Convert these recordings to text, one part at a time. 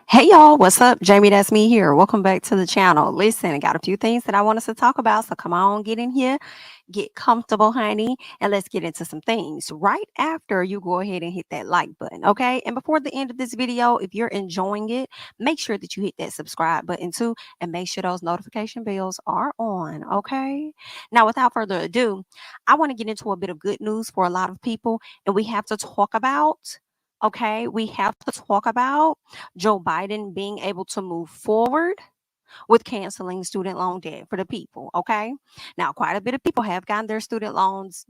Hey y'all, what's up? Jamie, that's me here. Welcome back to the channel. Listen, I got a few things that I want us to talk about. So come on, get in here, get comfortable, honey, and let's get into some things right after you go ahead and hit that like button. Okay. And before the end of this video, if you're enjoying it, make sure that you hit that subscribe button too, and make sure those notification bells are on. Okay. Now, without further ado, I want to get into a bit of good news for a lot of people, and we have to talk about. Okay, we have to talk about Joe Biden being able to move forward with canceling student loan debt for the people. Okay. Now, quite a bit of people have gotten their student loans,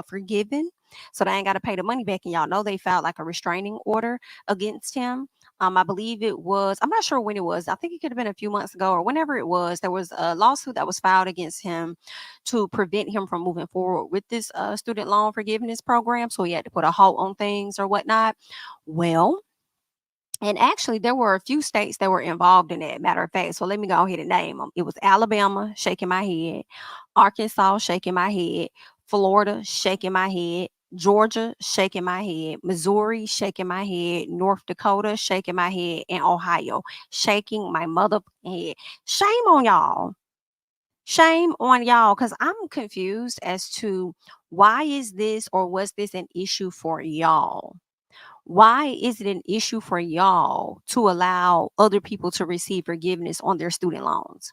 forgiven. So they ain't got to pay the money back. And y'all know they filed like a restraining order against him. I believe it was, I'm not sure when it was. I think it could have been a few months ago or whenever it was. There was a lawsuit that was filed against him to prevent him from moving forward with this student loan forgiveness program. So he had to put a halt on things or whatnot. Well, and actually, there were a few states that were involved in that, matter of fact. So let me go ahead and name them. It was Alabama, shaking my head, Arkansas, shaking my head, Florida, shaking my head, Georgia, shaking my head, Missouri, shaking my head, North Dakota, shaking my head, and Ohio, shaking my mother head. Shame on y'all. Shame on y'all, because I'm confused as to why is this or was this an issue for y'all? Why is it an issue for y'all to allow other people to receive forgiveness on their student loans?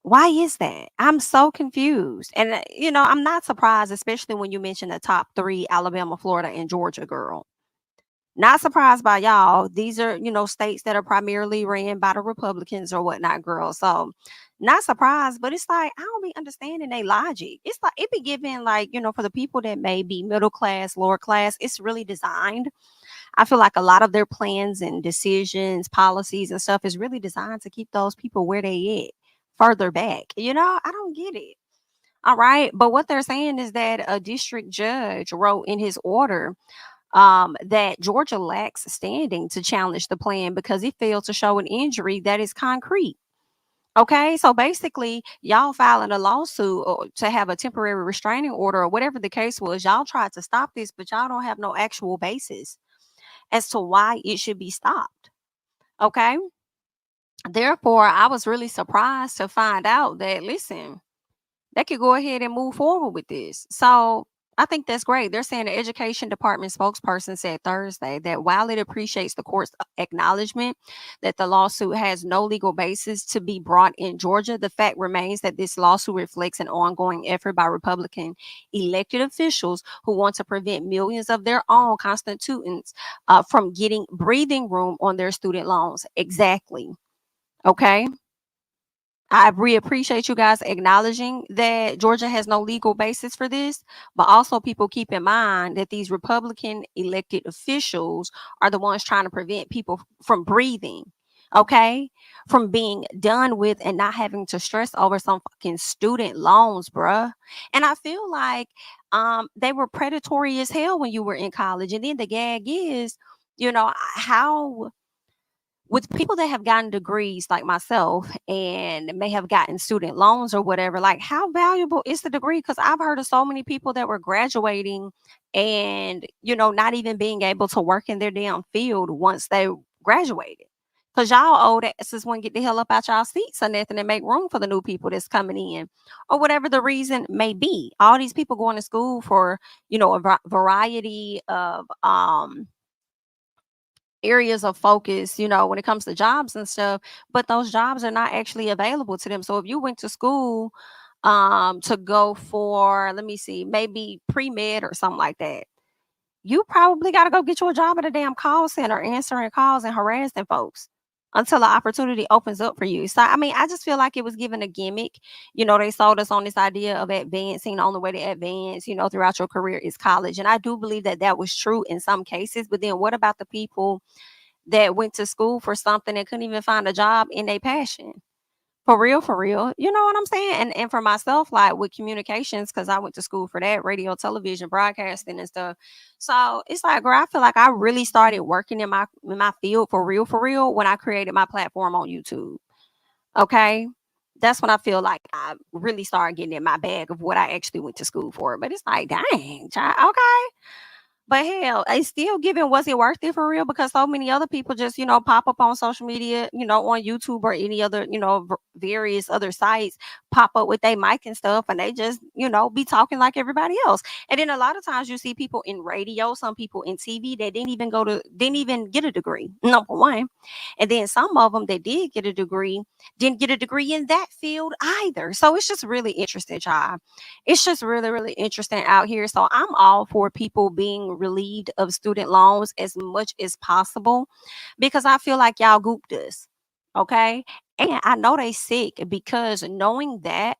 Why is that? I'm so confused. And, I'm not surprised, especially when you mention the top three: Alabama, Florida, and Georgia, girl. Not surprised by y'all. These are, states that are primarily ran by the Republicans or whatnot, girl. So, not surprised, but it's like I don't be understanding their logic. It's like it be given like, for the people that may be middle class, lower class, it's really designed. I feel like a lot of their plans and decisions, policies and stuff is really designed to keep those people where they at, further back. I don't get it. All right. But what they're saying is that a district judge wrote in his order that Georgia lacks standing to challenge the plan because it failed to show an injury that is concrete. Okay, so basically, y'all filing a lawsuit or to have a temporary restraining order or whatever the case was. Y'all tried to stop this, but y'all don't have no actual basis as to why it should be stopped. Okay. Therefore, I was really surprised to find out that, listen, they could go ahead and move forward with this. So I think that's great. They're saying the education department spokesperson said Thursday that while it appreciates the court's acknowledgement that the lawsuit has no legal basis to be brought in Georgia, the fact remains that this lawsuit reflects an ongoing effort by Republican elected officials who want to prevent millions of their own constituents from getting breathing room on their student loans. Exactly. Okay. I really appreciate you guys acknowledging that Georgia has no legal basis for this, but also people keep in mind that these Republican elected officials are the ones trying to prevent people from breathing, okay? From being done with and not having to stress over some fucking student loans, bruh. And I feel like they were predatory as hell when you were in college. And then the gag is, how with people that have gotten degrees like myself and may have gotten student loans or whatever, like how valuable is the degree? Because I've heard of so many people that were graduating and, not even being able to work in their damn field once they graduated. Because y'all old asses want to get the hell up out y'all seats or nothing and make room for the new people that's coming in or whatever the reason may be. All these people going to school for, a variety of, areas of focus, when it comes to jobs and stuff, but those jobs are not actually available to them. So if you went to school to go for, let me see, maybe pre-med or something like that, you probably got to go get you a job at a damn call center answering calls and harassing folks until the opportunity opens up for you. So I mean, I just feel like it was given a gimmick. They sold us on this idea of advancing. The only way to advance, throughout your career is college, and I do believe that that was true in some cases. But then what about the people that went to school for something and couldn't even find a job in their passion? For real, for real. You know what I'm saying? And for myself, like with communications, because I went to school for that, radio, television, broadcasting and stuff. So it's like, girl, I feel like I really started working in my field for real, when I created my platform on YouTube. Okay. That's when I feel like I really started getting in my bag of what I actually went to school for. But it's like, dang, child, okay. But hell, it's still giving, was it worth it for real? Because so many other people just, pop up on social media, on YouTube or any other, various other sites, pop up with their mic and stuff, and they just, be talking like everybody else. And then a lot of times you see people in radio, some people in TV that didn't even get a degree, number one. And then some of them that did get a degree didn't get a degree in that field either. So it's just really interesting, child. It's just really, really interesting out here. So I'm all for people being relieved of student loans as much as possible because I feel like y'all gooped us. Okay. And I know they sick because knowing that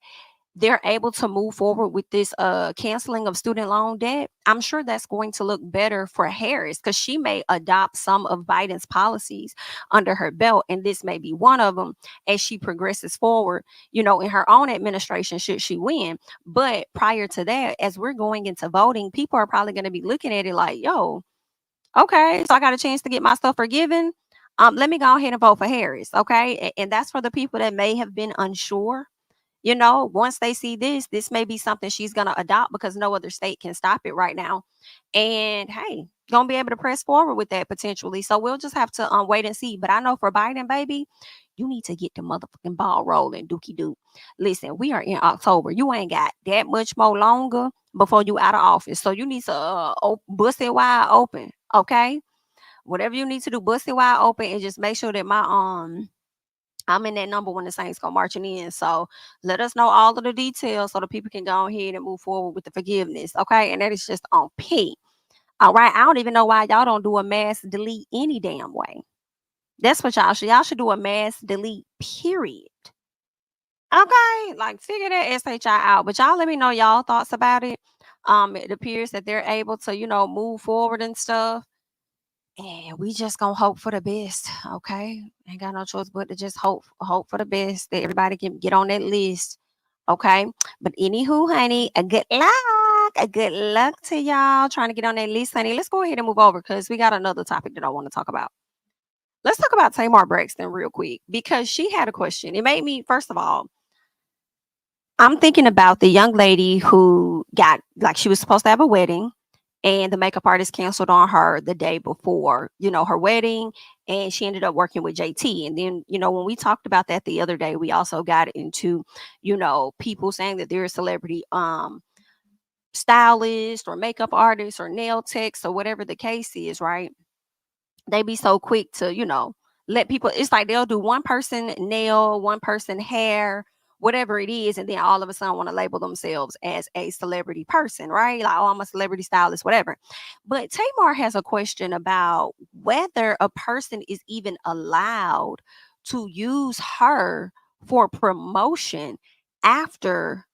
they're able to move forward with this canceling of student loan debt, I'm sure that's going to look better for Harris because she may adopt some of Biden's policies under her belt, and this may be one of them as she progresses forward, in her own administration should she win. But prior to that, as we're going into voting, people are probably going to be looking at it like, yo, okay, so I got a chance to get my stuff forgiven. Let me go ahead and vote for Harris. Okay. And that's for the people that may have been unsure. Once they see this may be something she's going to adopt because no other state can stop it right now. And hey, going to be able to press forward with that potentially. So we'll just have to wait and see. But I know for Biden, baby, you need to get the motherfucking ball rolling, dookie doo. Listen, we are in October. You ain't got that much more longer before you out of office. So you need to bust it wide open. Okay. Whatever you need to do, bust it wide open and just make sure that I'm in that number when the Saints go marching in. So let us know all of the details so the people can go ahead and move forward with the forgiveness. Okay. And that is just on P. All right. I don't even know why y'all don't do a mass delete any damn way. That's what y'all should. Y'all should do a mass delete, period. Okay. Like figure that SHI out. But y'all let me know y'all thoughts about it. It appears that they're able to, move forward and stuff. And we just gonna hope for the best, okay? Ain't got no choice but to just hope for the best that everybody can get on that list, okay? But anywho, honey, a good luck to y'all trying to get on that list, honey. Let's go ahead and move over because we got another topic that I want to talk about. Let's talk about Tamar Braxton real quick because she had a question. It made me, first of all, I'm thinking about the young lady who got like she was supposed to have a wedding and the makeup artist canceled on her the day before, her wedding, and she ended up working with JT. And then, when we talked about that the other day, we also got into, people saying that they're a celebrity stylist or makeup artist or nail techs or whatever the case is, right? They be so quick to, let people, it's like they'll do one person nail, one person hair, whatever it is, and then all of a sudden want to label themselves as a celebrity person, right? Like, oh, I'm a celebrity stylist, whatever. But Tamar has a question about whether a person is even allowed to use her for promotion after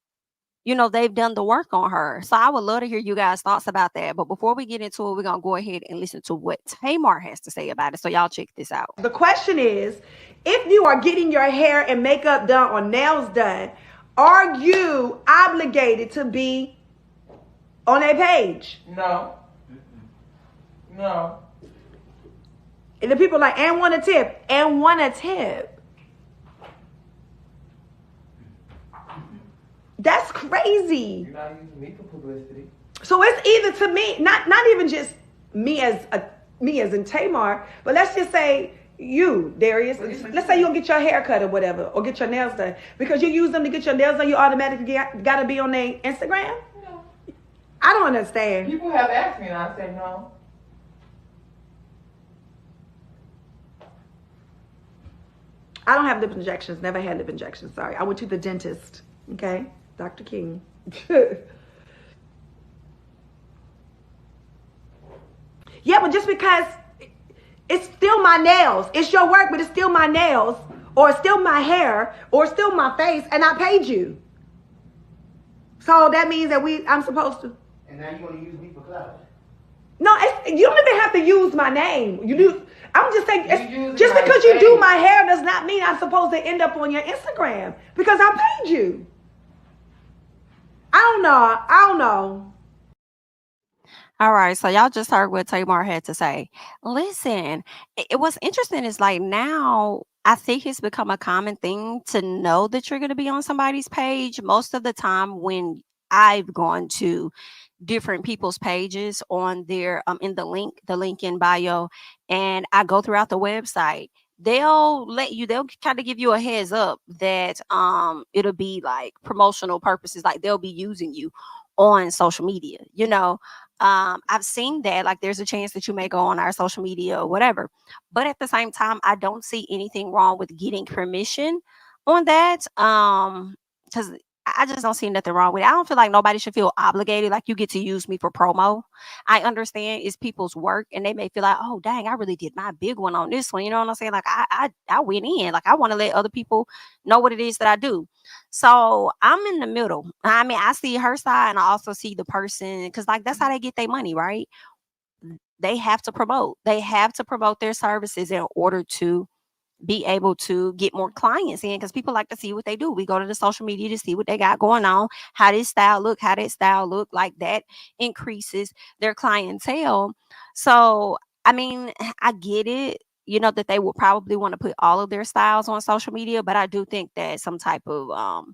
they've done the work on her. So I would love to hear you guys' thoughts about that. But before we get into it, we're going to go ahead and listen to what Tamar has to say about it. So y'all check this out. The question is, if you are getting your hair and makeup done or nails done, are you obligated to be on a page? No. No. And the people are like, and want a tip, and want a tip. That's crazy. You're not using me for publicity. So it's either to me, not even just me as in Tamar, but let's just say you, Darius. Let's say you don't get your hair cut or whatever, or get your nails done. Because you use them to get your nails done, you automatically got to be on their Instagram? No. I don't understand. People have asked me and I say no. I don't have lip injections. Never had lip injections. Sorry. I went to the dentist. Okay? Dr. King. Yeah, but just because it's still my nails. It's your work, but it's still my nails. Or it's still my hair. Or it's still my face. And I paid you. So that means that I'm supposed to. And now you want to use me for clout. No, you don't even have to use my name. You do. I'm just saying, just my because you face. do my hair does not mean I'm supposed to end up on your Instagram because I paid you. I don't know. All right, so y'all just heard what Tamar had to say. Listen, what's interesting is like now I think it's become a common thing to know that you're going to be on somebody's page. Most of the time when I've gone to different people's pages on their in the link in bio, and I go throughout the website. They'll kind of give you a heads up that it'll be like promotional purposes, like they'll be using you on social media, I've seen that, like there's a chance that you may go on our social media or whatever. But at the same time, I don't see anything wrong with getting permission on that. Because I just don't see nothing wrong with it. I don't feel like nobody should feel obligated, like you get to use me for promo. I understand it's people's work, and they may feel like, oh dang, I really did my big one on this one. You know what I'm saying? Like I went in, like I want to let other people know what it is that I do. So I'm in the middle. I mean, I see her side, and I also see the person, because like that's how they get their money, right? They have to promote. They have to promote their services in order to be able to get more clients in, because people like to see what they do. We go to the social media to see what they got going on, how this style look, how that style look, like that increases their clientele. So I mean, I get it, that they will probably want to put all of their styles on social media, but I do think that some type of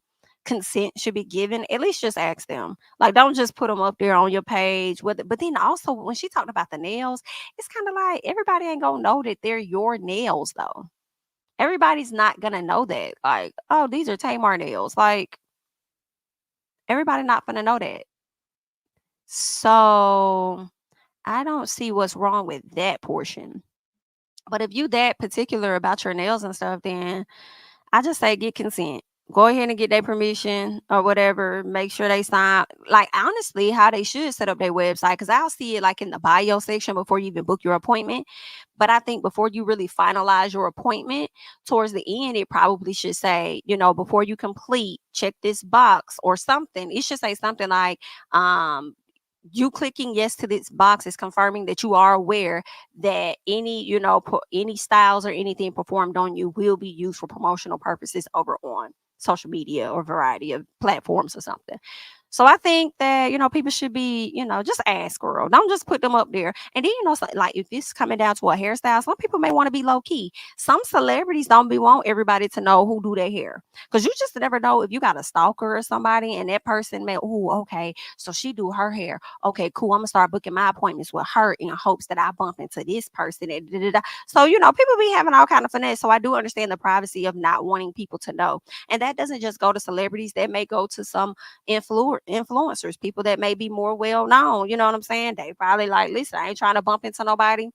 consent should be given. At least just ask them. Like, don't just put them up there on your page with it. But then also, when she talked about the nails, it's kind of like everybody ain't gonna know that they're your nails though. Everybody's not gonna know that. Like, oh, these are Tamar nails. Like, everybody not gonna know that. So I don't see what's wrong with that portion. But if you that particular about your nails and stuff, then I just say get consent. Go ahead and get their permission or whatever. Make sure they sign. Like, honestly, how they should set up their website, because I'll see it like in the bio section before you even book your appointment. But I think before you really finalize your appointment, towards the end, it probably should say, before you complete, check this box or something. It should say something like, you clicking yes to this box is confirming that you are aware that any styles or anything performed on you will be used for promotional purposes over on social media or variety of platforms or something. So I think that, people should be, just ask, girl. Don't just put them up there. And then, like if it's coming down to a hairstyle, some people may want to be low key. Some celebrities don't want everybody to know who do their hair, because you just never know if you got a stalker or somebody, and that person may, oh, okay, so she do her hair. Okay, cool. I'm gonna start booking my appointments with her in hopes that I bump into this person. So, people be having all kind of finesse. So I do understand the privacy of not wanting people to know. And that doesn't just go to celebrities. That may go to some influencers, people that may be more well known. You know what I'm saying? They probably like, listen, I ain't trying to bump into nobody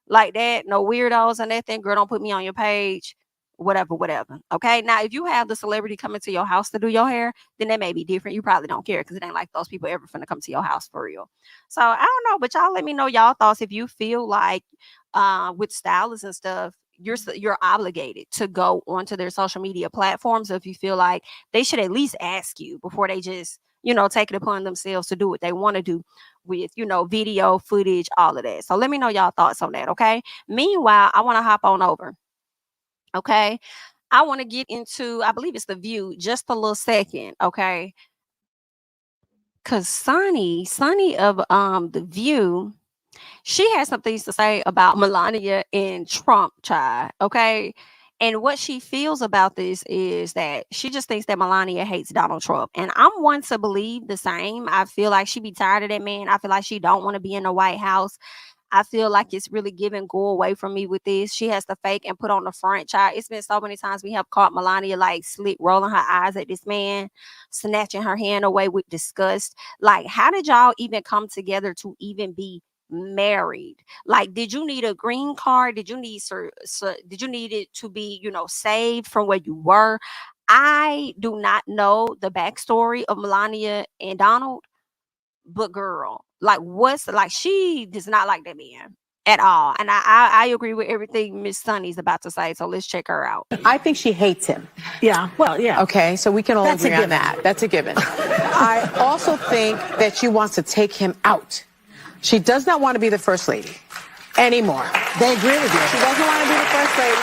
like that, no weirdos or nothing. Girl, don't put me on your page, whatever. Okay, now if you have the celebrity coming to your house to do your hair, then that may be different. You probably don't care, because it ain't like those people ever finna come to your house for real. So I don't know, but y'all let me know y'all thoughts. If you feel like with stylists and stuff, you're obligated to go onto their social media platforms, if you feel like they should at least ask you before they just take it upon themselves to do what they want to do with video footage, all of that. So let me know y'all thoughts on that. Okay, meanwhile, I want to hop on over. Okay, I want to get into, I believe it's The View, just a little second. Okay, because Sunny of The View, she has some things to say about Melania and Trump, child. Okay. And what she feels about this is that she just thinks that Melania hates Donald Trump. And I'm one to believe the same. I feel like she be tired of that man. I feel like she don't want to be in the White House. I feel like it's really giving go away from me with this. She has to fake and put on the front, child. It's been so many times we have caught Melania like slick rolling her eyes at this man, snatching her hand away with disgust. Like, how did y'all even come together to even be married? Like, did you need a green card? Did you need did you need it to be saved from where you were? I do not know the backstory of Melania and Donald, but girl, like, she does not like that man at all. And I agree with everything Miss Sunny's about to say, so let's check her out. I think she hates him. Yeah, well, yeah. Okay, so we can all That's agree a on that. That's a given. I also think that she wants to take him out. She does not want to be the first lady anymore. They agree with you. She doesn't want to be the first lady.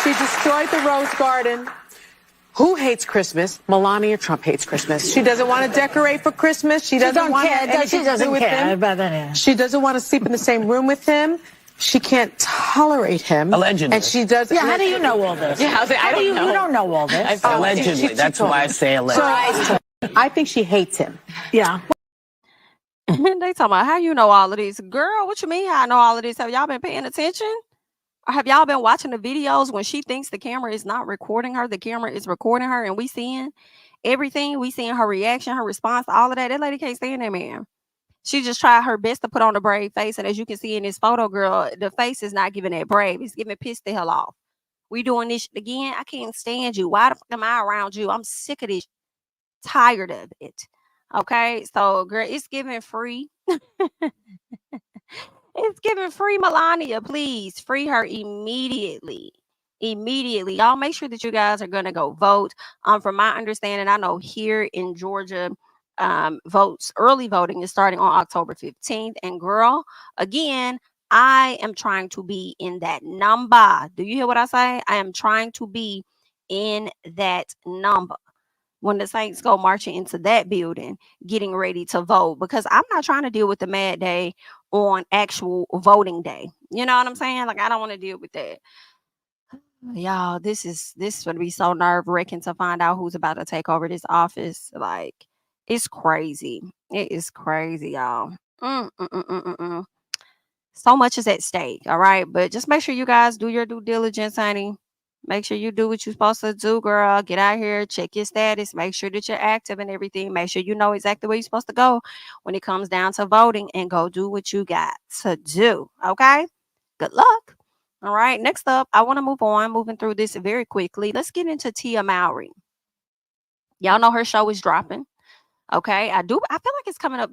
She destroyed the Rose Garden. Who hates Christmas? Melania Trump hates Christmas. She doesn't want to decorate for Christmas. She doesn't want anything to do with him. She doesn't want to sleep in the same room with him. She can't tolerate him. Allegedly. And she does. Yeah, how do you know all this? Yeah, I don't know. You don't know all this. Allegedly. That's why I say allegedly. I think she hates him. Yeah. They talking about how you know all of this. Girl, what you mean how I know all of this? Have y'all been paying attention? Or have y'all been watching the videos when she thinks the camera is not recording her? The camera is recording her and we seeing everything. We seeing her reaction, her response, all of that. That lady can't stand that man. She just tried her best to put on a brave face. And as you can see in this photo, girl, the face is not giving that brave. It's giving pissed the hell off. We doing this shit again. I can't stand you. Why the fuck am I around you? I'm sick of this. Tired of it. Okay. So, girl, it's giving free. It's giving free Melania. Please free her immediately. Immediately. Y'all make sure that you guys are going to go vote. From my understanding, I know here in Georgia, early voting is starting on October 15th. And girl, again, I am trying to be in that number. Do you hear what I say? I am trying to be in that number when the Saints go marching into that building, getting ready to vote, because I'm not trying to deal with the mad day on actual voting day. You know what I'm saying? Like, I don't want to deal with that. Y'all, this is going to be so nerve-wracking to find out who's about to take over this office. Like, it's crazy. It is crazy, y'all. So much is at stake, all right? But just make sure you guys do your due diligence, honey. Make sure you do what you're supposed to do, girl. Get out here, check your status, make sure that you're active and everything. Make sure you know exactly where you're supposed to go when it comes down to voting, and go do what you got to do, okay? Good luck. All right, next up, I want to moving through this very quickly. Let's get into Tia Mowry. Y'all know her show is dropping. Okay, I feel like it's coming up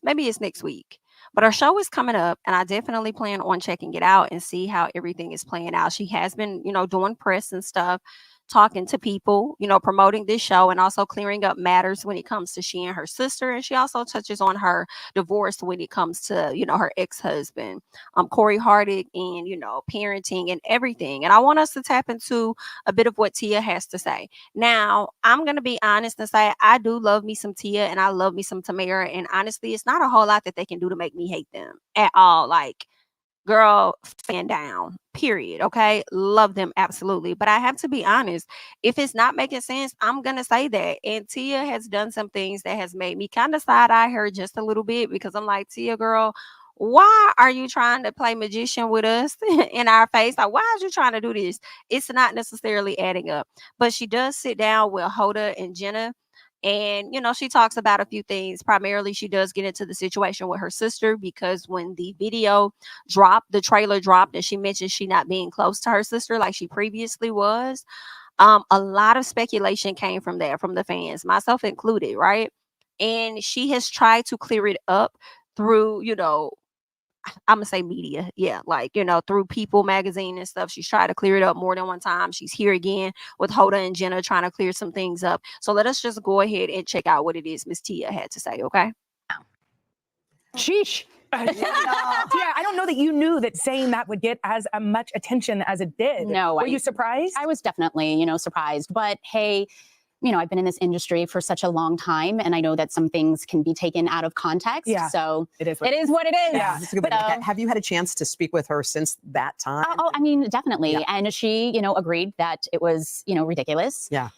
maybe it's next week, but our show is coming up and I definitely plan on checking it out and see how everything is playing out. She has been, doing press and stuff, talking to people, promoting this show, and also clearing up matters when it comes to she and her sister. And she also touches on her divorce when it comes to, her ex-husband, Corey Hardick, and, parenting and everything. And I want us to tap into a bit of what Tia has to say. Now, I'm going to be honest and say I do love me some Tia and I love me some Tamara. And honestly, it's not a whole lot that they can do to make me hate them at all. Like, girl, fan down, period. Okay. Love them. Absolutely. But I have to be honest. If it's not making sense, I'm going to say that. And Tia has done some things that has made me kind of side eye her just a little bit, because I'm like, Tia, girl, why are you trying to play magician with us in our face? Like, why are you trying to do this? It's not necessarily adding up. But she does sit down with Hoda and Jenna. And, she talks about a few things. Primarily, she does get into the situation with her sister, because when the video dropped, the trailer dropped, and she mentioned she not being close to her sister like she previously was. A lot of speculation came from there, from the fans, myself included, right? And she has tried to clear it up through, I'm gonna say media. Yeah, like, through People magazine and stuff. She's tried to clear it up more than one time. She's here again with Hoda and Jenna trying to clear some things up. So let us just go ahead and check out what it is Miss Tia had to say, okay? Sheesh. Yeah, I don't know that you knew that saying that would get as much attention as it did. No. Were you surprised? I was definitely, surprised. But hey, I've been in this industry for such a long time, and I know that some things can be taken out of context. Yeah. So it is what it is. Yeah. That's a good point. Have you had a chance to speak with her since that time? Oh, I mean, definitely. Yeah. And she, agreed that it was, ridiculous. Yeah.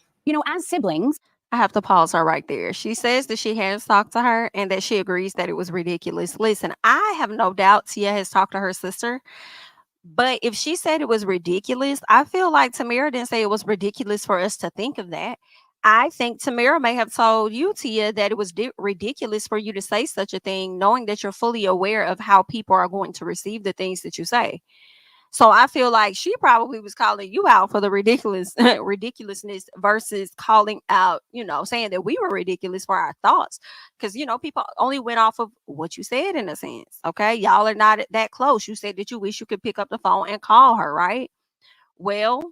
As siblings. I have to pause her right there. She says that she has talked to her and that she agrees that it was ridiculous. Listen, I have no doubt Tia has talked to her sister. But if she said it was ridiculous, I feel like Tamara didn't say it was ridiculous for us to think of that. I think Tamara may have told you, Tia, that it was ridiculous for you to say such a thing, knowing that you're fully aware of how people are going to receive the things that you say. So I feel like she probably was calling you out for the ridiculousness versus calling out, saying that we were ridiculous for our thoughts. Because, people only went off of what you said in a sense. Okay. Y'all are not that close. You said that you wish you could pick up the phone and call her, right? Well,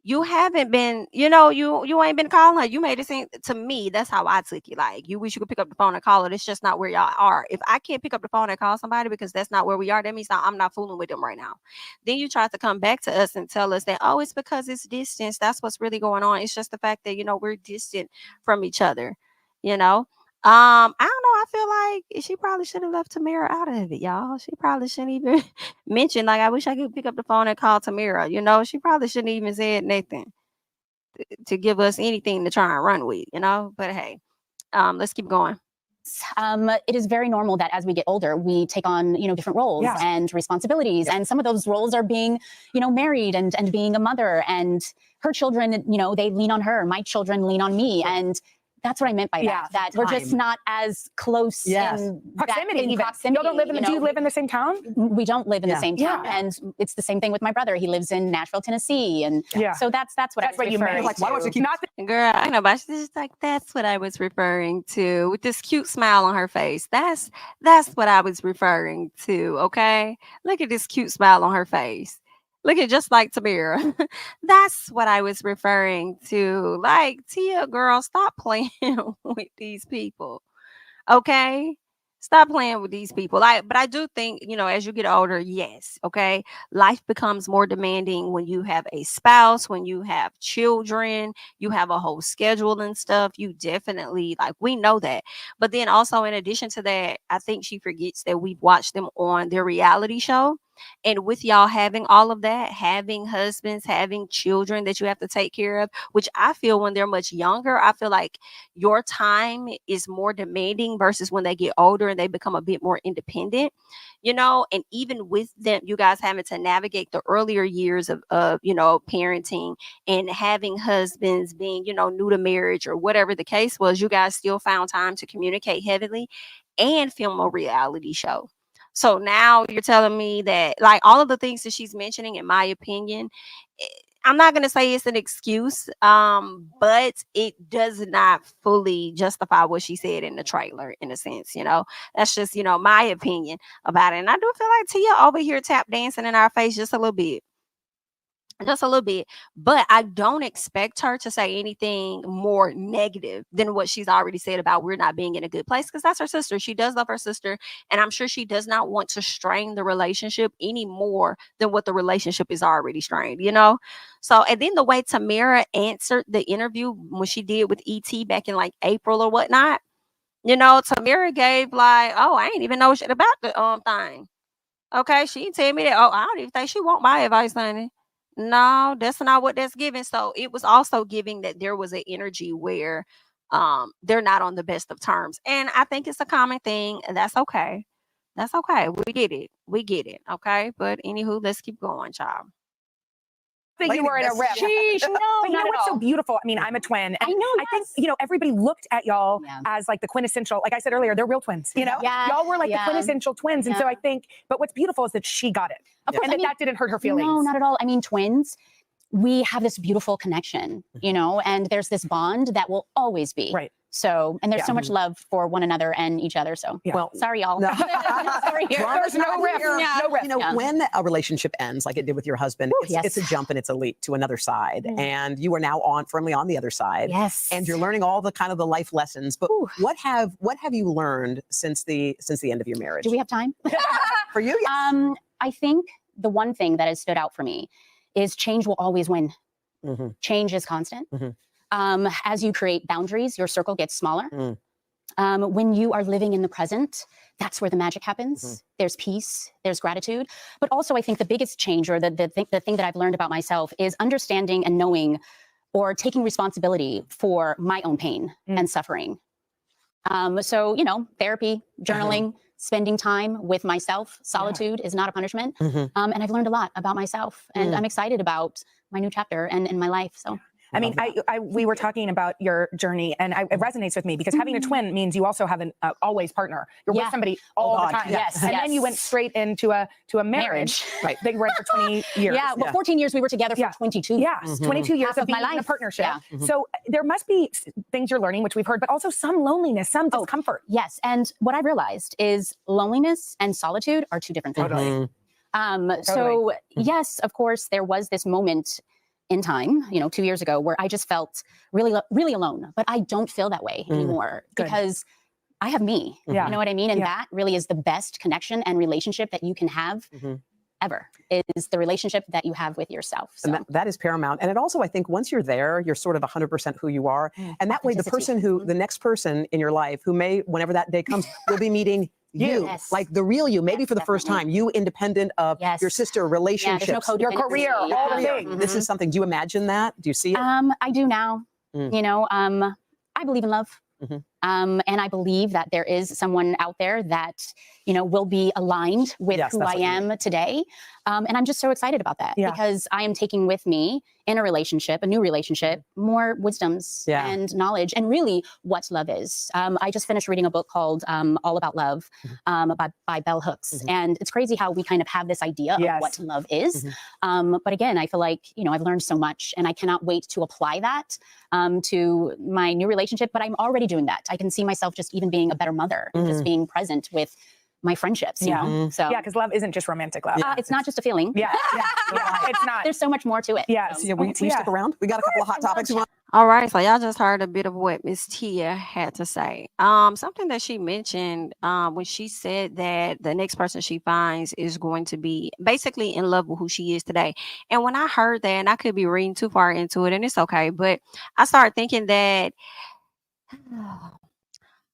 you haven't been, you ain't been calling her. You made it seem to me, that's how I took it. Like, you wish you could pick up the phone and call her. It's just not where y'all are. If I can't pick up the phone and call somebody because that's not where we are, that means I'm not fooling with them right now. Then you try to come back to us and tell us that, oh, it's because it's distance. That's what's really going on. It's just the fact that, we're distant from each other, I don't know. I feel like she probably should have left Tamara out of it, y'all. She probably shouldn't even mention, like, I wish I could pick up the phone and call Tamara. She probably shouldn't even said nothing to give us anything to try and run with, But hey, Let's keep going. It is very normal that as we get older, we take on, different roles and responsibilities. And some of those roles are being, married and being a mother, and her children, they lean on her. My children lean on me. And that's what I meant by that we're just not as close in proximity. Proximity. Y'all don't live in do you live in the same town? We don't live in the same town. And it's the same thing with my brother. He lives in Nashville, Tennessee. And so that's what you meant. Why don't you keep Girl, I know, but she's just like, that's what I was referring to, with this cute smile on her face. That's what I was referring to. Okay, look at this cute smile on her face. Look at just like Tamara. That's what I was referring to. Like, Tia, girl, stop playing with these people. Okay? Stop playing with these people. But I do think, as you get older, yes, okay, life becomes more demanding when you have a spouse, when you have children, you have a whole schedule and stuff. You definitely, we know that. But then also, in addition to that, I think she forgets that we've watched them on their reality show. And with y'all having all of that, having husbands, having children that you have to take care of, which I feel when they're much younger, I feel like your time is more demanding versus when they get older and they become a bit more independent, and even with them, you guys having to navigate the earlier years of parenting and having husbands being, new to marriage or whatever the case was, you guys still found time to communicate heavily and film a reality show. So now you're telling me that, all of the things that she's mentioning, in my opinion, I'm not going to say it's an excuse, but it does not fully justify what she said in the trailer, in a sense. That's just, my opinion about it. And I do feel like Tia over here tap dancing in our face just a little bit. But I don't expect her to say anything more negative than what she's already said about we're not being in a good place, because that's her sister. She does love her sister, and I'm sure she does not want to strain the relationship any more than what the relationship is already strained, So, and then the way Tamara answered the interview when she did with ET back in April or whatnot, Tamara gave oh, I ain't even know shit about the thing. Okay, she didn't tell me that. Oh, I don't even think she want my advice, honey. No, that's not what that's giving. So it was also giving that there was an energy where they're not on the best of terms. And I think it's a common thing, and that's okay. That's okay. We get it. Okay. But anywho, let's keep going, child. I think you were in a rep. Sheesh, no, but what's so beautiful? I mean, I'm a twin. And I know. I think, everybody looked at y'all as the quintessential, like I said earlier, they're real twins. Y'all were the quintessential twins. And so I think, but what's beautiful is that she got it. And that didn't hurt her feelings. No, not at all. I mean, twins, we have this beautiful connection, and there's this bond that will always be. Right. So, and there's so much love for one another and each other. So, well, sorry, y'all. No. Sorry, there's no riff. No riff. When a relationship ends, like it did with your husband, it's a jump and it's a leap to another side. And you are now firmly on the other side. Yes. And you're learning all the kind of the life lessons. But what have you learned since the end of your marriage? Do we have time? For you? Yes. I think the one thing that has stood out for me is change will always win. Mm-hmm. Change is constant. Mm-hmm. As you create boundaries, your circle gets smaller. When you are living in the present, that's where the magic happens. There's peace, there's gratitude. But also, I think the biggest change, or the thing that I've learned about myself, is understanding and knowing, or taking responsibility for my own pain and suffering. So, therapy, journaling, spending time with myself, solitude is not a punishment. And I've learned a lot about myself, and I'm excited about my new chapter and in my life. So. I mean, we were talking about your journey, and it resonates with me because having a twin means you also have an always partner. You're with somebody all the time. Yes, and then you went straight into a marriage. Right. They were in for 20 years. Yeah, well, 14 years we were together for 22. Yes, 22 years of being in a partnership. So there must be things you're learning, which we've heard, but also some loneliness, some discomfort. Yes, and what I've realized is loneliness and solitude are two different things. So yes, of course, there was this moment in time, 2 years ago, where I just felt really, really alone. But I don't feel that way anymore because I have me. You know what I mean? And that really is the best connection and relationship that you can have ever, is the relationship that you have with yourself. So. And that is paramount. And it also, I think, once you're there, you're sort of 100% who you are. And that way, the next person in your life who may, whenever that day comes, will be meeting you, like the real you, maybe for the first time, you independent of your sister, relationships, your career, all the things. This is something, do you imagine that? Do you see it? I do now. I believe in love. And I believe that there is someone out there that, will be aligned with Yes, who that's I what you am today. And I'm just so excited about that Yeah. because I am taking with me in a relationship, a new relationship, more wisdoms Yeah. and knowledge and really what love is. I just finished reading a book called All About Love by Bell Hooks. And it's crazy how we kind of have this idea Yes. of what love is. But again, I feel like, I've learned so much and I cannot wait to apply that to my new relationship. But I'm already doing that. I can see myself just even being a better mother and just being present with my friendships, you know? So Yeah, because love isn't just romantic love. it's not just a feeling. Yeah, it's not. There's so much more to it. Yeah. So, will you stick around? We got a couple of hot topics. All right, so y'all just heard a bit of what Miss Tia had to say. Something that she mentioned when she said that the next person she finds is going to be basically in love with who she is today. And when I heard that, and I could be reading too far into it, and it's okay, but I started thinking that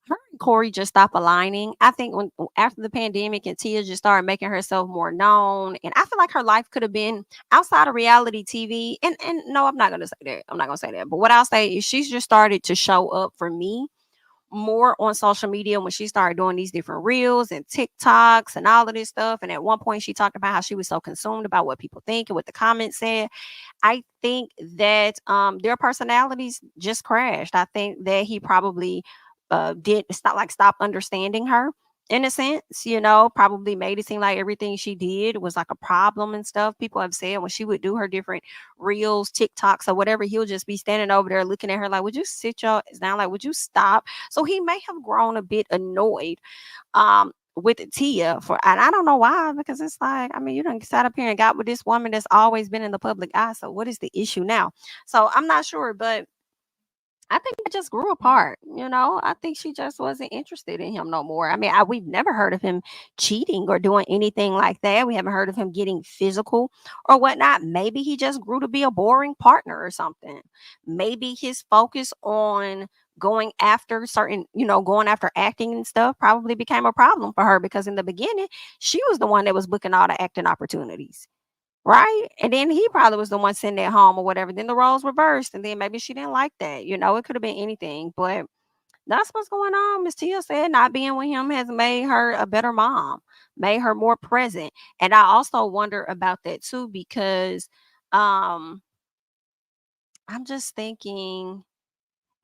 her and Corey just stopped aligning. I think when after the pandemic and Tia just started making herself more known, and I feel like her life could have been outside of reality TV. And no, I'm not gonna say that. I'm not gonna say that. But what I'll say is she's just started to show up for me more on social media when she started doing these different reels and TikToks and all of this stuff. And at one point she talked about how she was so consumed about what people think and what the comments said. I think that their personalities just crashed. I think that he probably did stop understanding her in a sense, probably made it seem like everything she did was like a problem and stuff. People have said when she would do her different reels, TikToks, or whatever, he'll just be standing over there looking at her like, would you sit your ass down? Like, would you stop? So he may have grown a bit annoyed with Tia and I don't know why, because it's like, I mean, you done sat up here and got with this woman that's always been in the public eye. So what is the issue now? So I'm not sure, but I think they just grew apart. I think she just wasn't interested in him no more. I mean, we've never heard of him cheating or doing anything like that. We haven't heard of him getting physical or whatnot. Maybe he just grew to be a boring partner or something. Maybe his focus on going after going after acting and stuff probably became a problem for her because in the beginning, she was the one that was booking all the acting opportunities. Right. And then he probably was the one sitting at home or whatever. Then the roles reversed. And then maybe she didn't like that. It could have been anything. But that's what's going on. Miss Tia said not being with him has made her a better mom, made her more present. And I also wonder about that too, because I'm just thinking,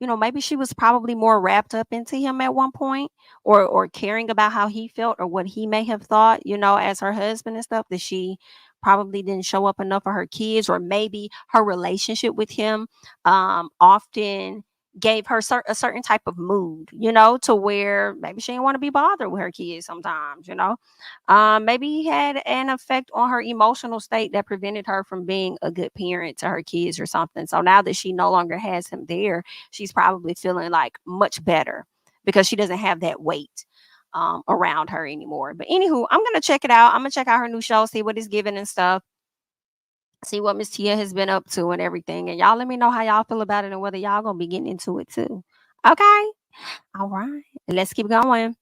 maybe she was probably more wrapped up into him at one point or caring about how he felt or what he may have thought, as her husband and stuff, that she probably didn't show up enough for her kids, or maybe her relationship with him often gave her a certain type of mood, to where maybe she didn't want to be bothered with her kids sometimes, maybe he had an effect on her emotional state that prevented her from being a good parent to her kids or something. So now that she no longer has him there, she's probably feeling like much better because she doesn't have that weight around her anymore. But anywho, I'm going to check it out. I'm going to check out her new show, see what it's giving and stuff. See what Miss Tia has been up to and everything. And y'all let me know how y'all feel about it and whether y'all going to be getting into it too. Okay. All right. Let's keep going.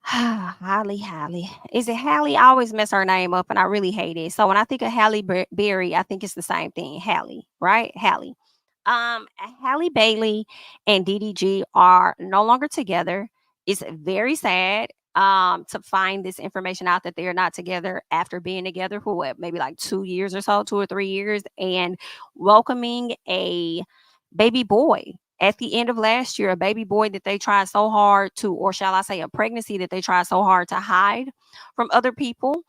Halle. Is it Halle? I always mess her name up and I really hate it. So when I think of Halle Berry, I think it's the same thing. Halle, right? Halle. Halle Bailey and DDG are no longer together. It's very sad to find this information out that they are not together after being together for maybe like 2 years or so, 2 or 3 years, and welcoming a baby boy at the end of last year, a baby boy that they tried so hard to, or shall I say a pregnancy that they tried so hard to hide from other people.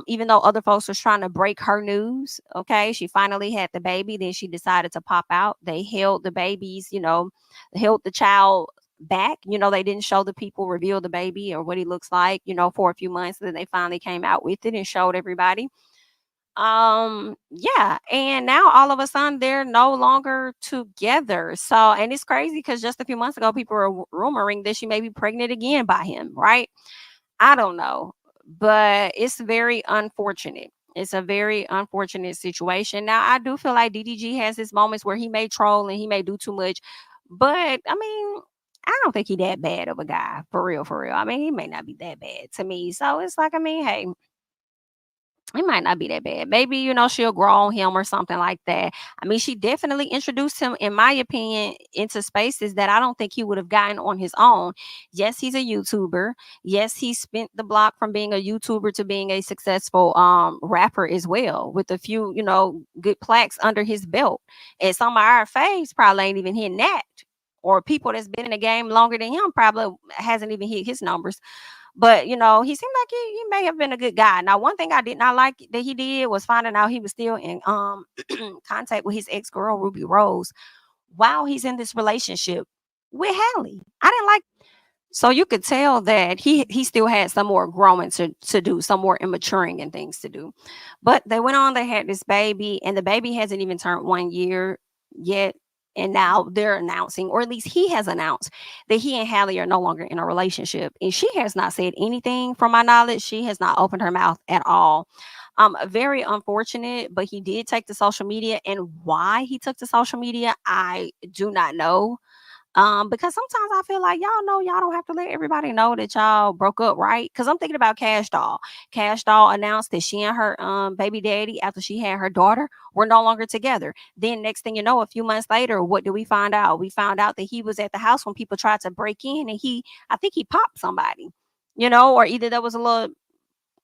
Even though other folks was trying to break her news. Okay. She finally had the baby. Then she decided to pop out. They held the babies, held the child back. They didn't show the people, reveal the baby or what he looks like, for a few months. Then they finally came out with it and showed everybody. Yeah, and now all of a sudden they're no longer together. So, and it's crazy because just a few months ago people were rumoring that she may be pregnant again by him, right? I don't know, but it's very unfortunate. It's a very unfortunate situation. Now I do feel like DDG has his moments where he may troll and he may do too much, but I mean, I don't think he that bad of a guy, for real. I mean, he may not be that bad to me. So it's like, I mean, hey, It might not be that bad. Maybe, you know, she'll grow on him or something like that. I mean, she definitely introduced him, in my opinion, into spaces that I don't think he would have gotten on his own. Yes, he's a YouTuber. Yes, he spent the block from being a YouTuber to being a successful rapper as well, with a few, you know, good plaques under his belt. And some of our faves probably ain't even hitting that. Or people that's been in the game longer than him probably hasn't even hit his numbers. But, you know, he seemed like he may have been a good guy. Now, one thing I did not like that he did was finding out he was still in contact with his ex-girl, Ruby Rose, while he's in this relationship with Halle. I didn't like. So you could tell that he still had some more growing to do, some more maturing and things to do. But they went on, they had this baby, and the baby hasn't even turned 1 year yet. And now they're announcing, or at least he has announced, that he and Halle are no longer in a relationship. And she has not said anything, from my knowledge. She has not opened her mouth at all. Very unfortunate, but he did take to social media. And why he took to social media, I do not know. Because sometimes I feel like y'all know y'all don't have to let everybody know that y'all broke up, right? Because I'm thinking about Cash Doll. Cash Doll announced that she and her baby daddy, after she had her daughter, were no longer together. Then next thing you know, a few months later, what did we find out? We found out that he was at the house when people tried to break in, and I think he popped somebody, you know, or either there was a little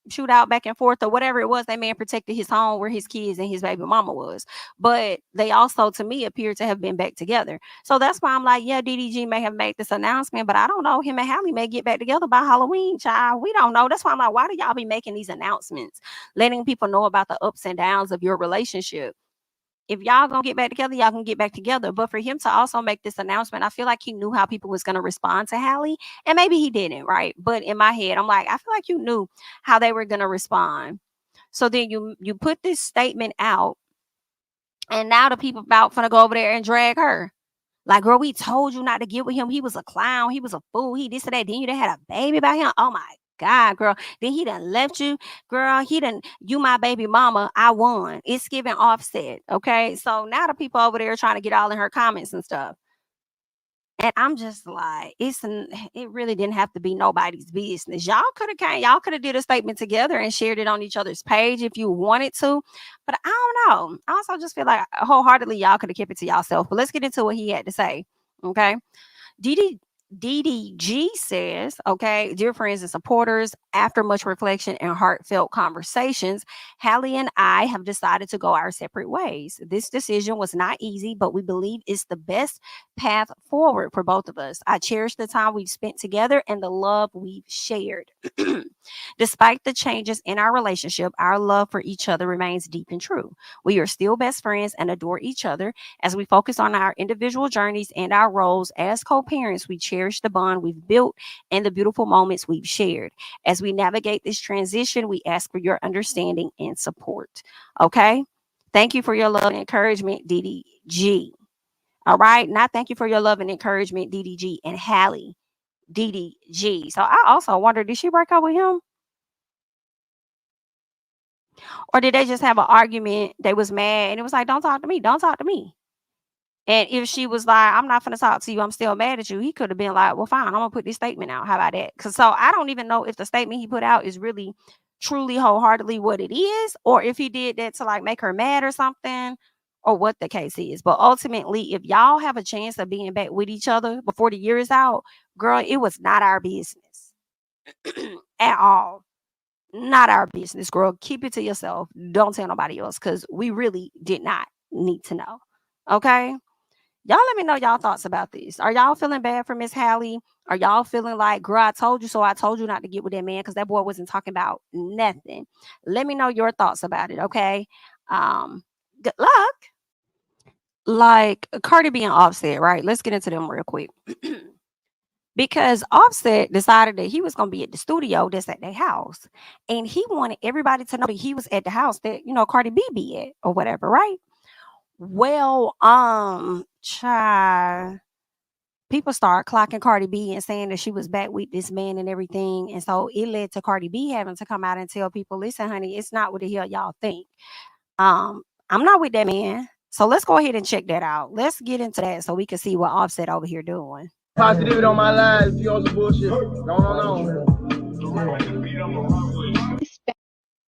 shootout back and forth or whatever it was. That man protected his home where his kids and his baby mama was, but they also, to me, appear to have been back together. So that's why I'm like, yeah, DDG may have made this announcement, but I don't know, him and Halle may get back together by Halloween, child. We don't know. That's why I'm like, why do y'all be making these announcements, letting people know about the ups and downs of your relationship? If y'all gonna get back together, y'all can get back together. But for him to also make this announcement, I feel like he knew how people was gonna respond to Halle, and maybe he didn't, right? But in my head, I'm like, I feel like you knew how they were gonna respond. So then you put this statement out, and now the people about finna go over there and drag her. Like, girl, we told you not to get with him. He was a clown. He was a fool. He this and that. Then you done had a baby by him. Oh my God, girl. Then he done left you. Girl, you my baby mama. I won. It's giving Offset. Okay. So now the people over there trying to get all in her comments and stuff. And I'm just like, it really didn't have to be nobody's business. Y'all could have did a statement together and shared it on each other's page if you wanted to. But I don't know. I also just feel like wholeheartedly y'all could have kept it to yourself. But let's get into what he had to say. Okay. DDG says, okay, dear friends and supporters, after much reflection and heartfelt conversations, Halle and I have decided to go our separate ways. This decision was not easy, but we believe it's the best path forward for both of us. I cherish the time we've spent together and the love we've shared. Despite the changes in our relationship, our love for each other remains deep and true. We are still best friends and adore each other. As we focus on our individual journeys and our roles as co-parents, we cherish the bond we've built and the beautiful moments we've shared. As we navigate this transition, we ask for your understanding and support. Okay? Thank you for your love and encouragement, DDG. All right? Not thank you for your love and encouragement, DDG and Halle. DDG. So I also wonder, did she break up with him? Or did they just have an argument? They was mad and it was like, don't talk to me. Don't talk to me. And if she was like, I'm not going to talk to you, I'm still mad at you, he could have been like, well, fine, I'm going to put this statement out. How about that? Because so I don't even know if the statement he put out is really, truly, wholeheartedly what it is, or if he did that to like make her mad or something, or what the case is. But ultimately, if y'all have a chance of being back with each other before the year is out, girl, it was not our business at all. Not our business, girl. Keep it to yourself. Don't tell nobody else, because we really did not need to know. Okay? Y'all let me know y'all thoughts about this. Are y'all feeling bad for Miss Halle? Are y'all feeling like, girl, I told you so, I told you not to get with that man because that boy wasn't talking about nothing? Let me know your thoughts about it, okay? Good luck. Like Cardi B and Offset, right? Let's get into them real quick. Because Offset decided that he was going to be at the studio that's at their house. And he wanted everybody to know that he was at the house that, you know, Cardi B be at or whatever, right? Well, people start clocking Cardi B and saying that she was back with this man and everything. And so it led to Cardi B having to come out and tell people, listen, honey, it's not what the hell y'all think. I'm not with that man. So let's go ahead and check that out. Let's get into that so we can see what Offset over here doing. Positivity on my live. If you on some bullshit, going on.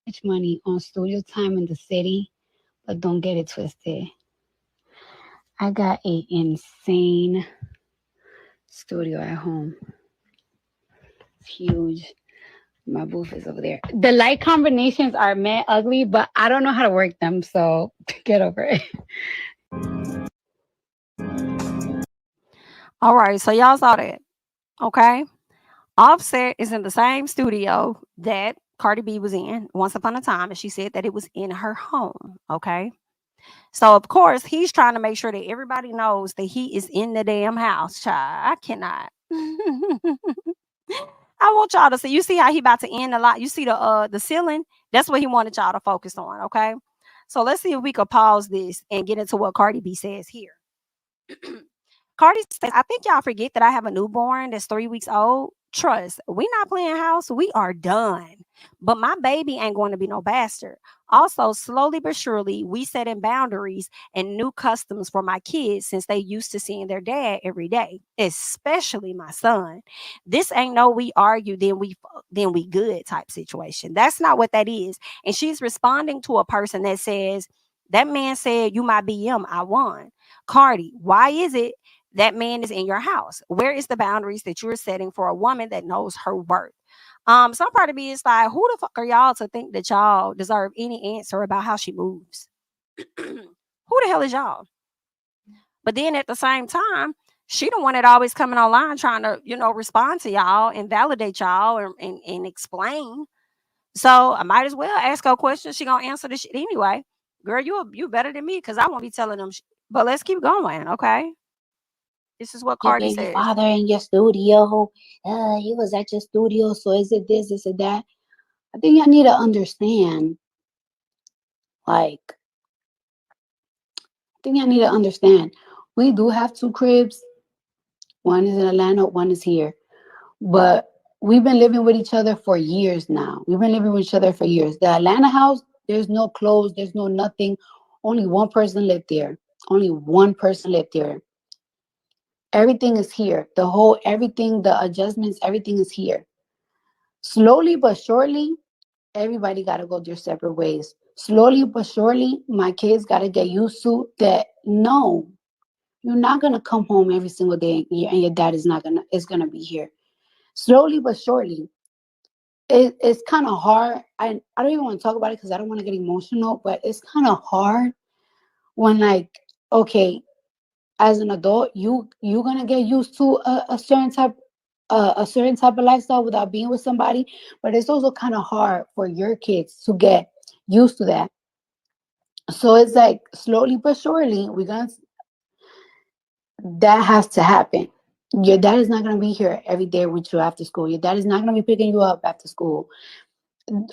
much money on studio time in the city, but don't get it twisted. I got a insane studio at home. It's huge. My booth is over there. The light combinations are mad ugly, but I don't know how to work them, so get over it. All right, so y'all saw that. Okay. Offset is in the same studio that Cardi B was in once upon a time, and she said that it was in her home. Okay. So of course he's trying to make sure that everybody knows that he is in the damn house. Child, I cannot. I want y'all to see. You see how he about to end a lot. You see the ceiling. That's what he wanted y'all to focus on. Okay. So let's see if we could pause this and get into what Cardi B says here. Cardi says, I think y'all forget that I have a newborn that's 3 weeks old. Trust, we not playing house. We are done. But my baby ain't going to be no bastard. Also, slowly but surely, we setting boundaries and new customs for my kids since they used to seeing their dad every day, especially my son. This ain't no we argue, then we good type situation. That's not what that is. And she's responding to a person that says, that man said you my BM, I won. Cardi, why is it that man is in your house? Where is the boundaries that you're setting for a woman that knows her worth? Some part of me is like, who the fuck are y'all to think that y'all deserve any answer about how she moves? Who the hell is y'all? But then at the same time, she the one that always coming online trying to, respond to y'all and validate y'all and explain. So I might as well ask her a question. She gonna answer the shit anyway. Girl, you better than me because I won't be telling them. But let's keep going, okay? This is what Your Cardi baby says. father in your studio. He was at your studio, so is it this, is it that? I think I need to understand. I think I need to understand. We do have 2 cribs. One is in Atlanta, one is here. But we've been living with each other for years now. We've been living with each other for years. The Atlanta house, there's no clothes, there's no nothing. Only one person lived there. Only one person lived there. Everything is here. Everything, the adjustments, everything is here. Slowly but surely, everybody got to go their separate ways. Slowly but surely, my kids got to get used to that. No, you're not going to come home every single day and your dad is going to be here. Slowly but surely. It's kind of hard. I don't even want to talk about it because I don't want to get emotional, but it's kind of hard when okay, as an adult, you're gonna get used to a certain type of lifestyle without being with somebody. But it's also kind of hard for your kids to get used to that. So it's like slowly but surely, that has to happen. Your dad is not gonna be here every day with you after school. Your dad is not gonna be picking you up after school.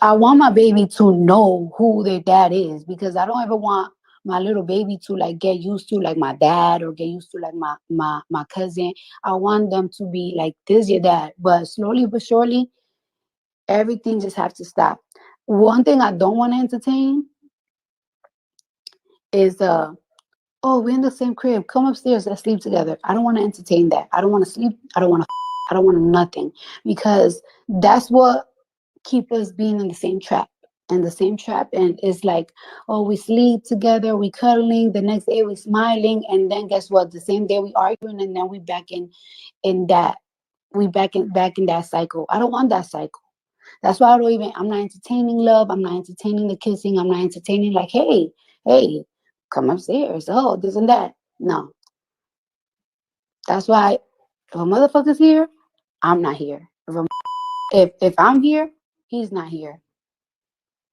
I want my baby to know who their dad is because I don't ever want my little baby to get used to my dad or get used to my cousin. I want them to be like, this is your dad. But slowly but surely, everything just has to stop. One thing I don't want to entertain is oh, we're in the same crib. Come upstairs, let's sleep together. I don't want to entertain that. I don't want to sleep. I don't want nothing because that's what keep us being in the same trap. And it's like, oh, we sleep together, we cuddling, the next day we smiling, and then guess what? The same day we arguing, and then we back in that cycle. I don't want that cycle. That's why I'm not entertaining love. I'm not entertaining the kissing. I'm not entertaining hey, come upstairs. Oh, this and that. No. That's why if a motherfucker's here, I'm not here. If I'm here, he's not here.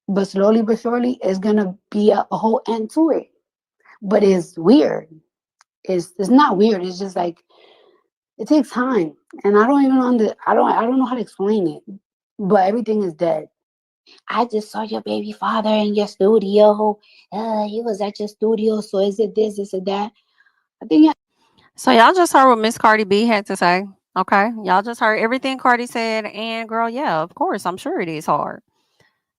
But slowly but surely, it's gonna be a whole end to it. But it's weird. It's not weird. It's just it takes time, and I don't know how to explain it. But everything is dead. I just saw your baby father in your studio. He was at your studio. So is it this? Is it that? I think. So y'all just heard what Miss Cardi B had to say. Okay, y'all just heard everything Cardi said, and girl, yeah, of course, I'm sure it is hard.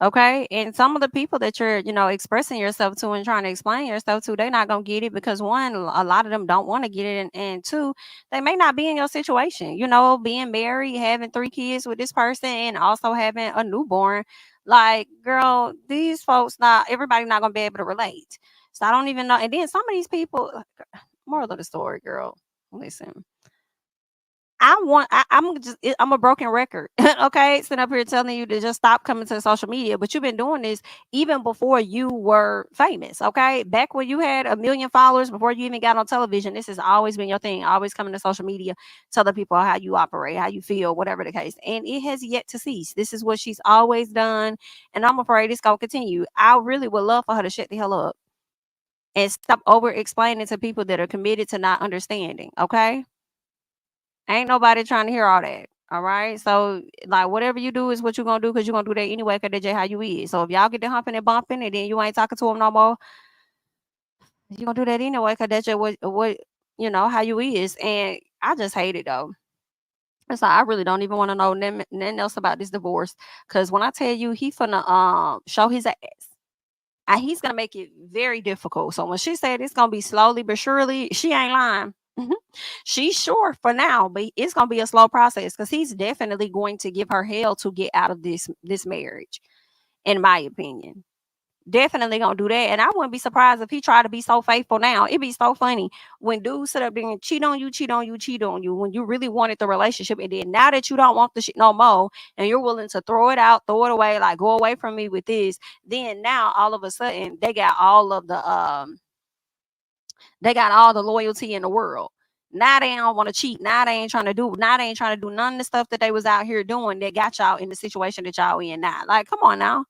Okay. And some of the people that you're, expressing yourself to and trying to explain yourself to, they're not going to get it because one, a lot of them don't want to get it. And two, they may not be in your situation, being married, having 3 kids with this person and also having a newborn. Like, girl, these folks, everybody not going to be able to relate. So I don't even know. And then some of these people, moral of the story, girl, listen. I'm a broken record. Okay. Sitting up here telling you to just stop coming to social media. But you've been doing this even before you were famous. Okay. Back when you had 1 million followers, before you even got on television, this has always been your thing. Always coming to social media, telling people how you operate, how you feel, whatever the case. And it has yet to cease. This is what she's always done. And I'm afraid it's gonna continue. I really would love for her to shut the hell up and stop over explaining to people that are committed to not understanding. Okay. Ain't nobody trying to hear all that. All right. So, like, whatever you do is what you're gonna do because you're gonna do that anyway, because that's just how you is. So if y'all get the humping and bumping and then you ain't talking to them no more, you're gonna do that anyway, because that's just how you is. And I just hate it though. It's like I really don't even want to know nothing else about this divorce. Cause when I tell you he finna show his ass. He's gonna make it very difficult. So when she said it's gonna be slowly but surely, she ain't lying. Mhm. She's sure for now, but it's gonna be a slow process because he's definitely going to give her hell to get out of this marriage, in my opinion. Definitely gonna do that. And I wouldn't be surprised if he tried to be so faithful now. It'd be so funny when dudes sit up there and cheat on you, cheat on you, cheat on you when you really wanted the relationship. And then now that you don't want the shit no more and you're willing to throw it out, throw it away, like go away from me with this, then now all of a sudden they got all the loyalty in the world. Now they don't want to cheat. Now they ain't trying to do none of the stuff that they was out here doing that got y'all in the situation that y'all in now. Like, come on now.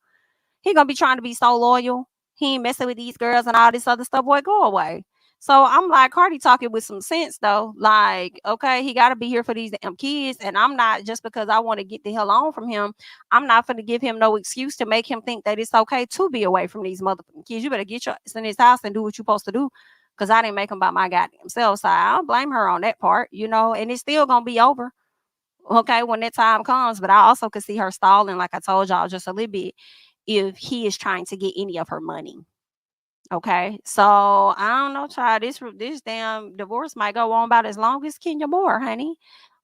He gonna be trying to be so loyal. He ain't messing with these girls and all this other stuff. Boy, go away. So I'm like, Cardi talking with some sense though. Like, okay, he got to be here for these damn kids, and I'm not, just because I want to get the hell on from him, I'm not going to give him no excuse to make him think that it's okay to be away from these motherfucking kids. You better get your ass in his house and do what you're supposed to do, because I didn't make him by my goddamn self. So I don't blame her on that part, and it's still gonna be over. Okay, when that time comes. But I also could see her stalling, like I told y'all, just a little bit, if he is trying to get any of her money. Okay, so I don't know, child. This damn divorce might go on about as long as Kenya Moore, honey.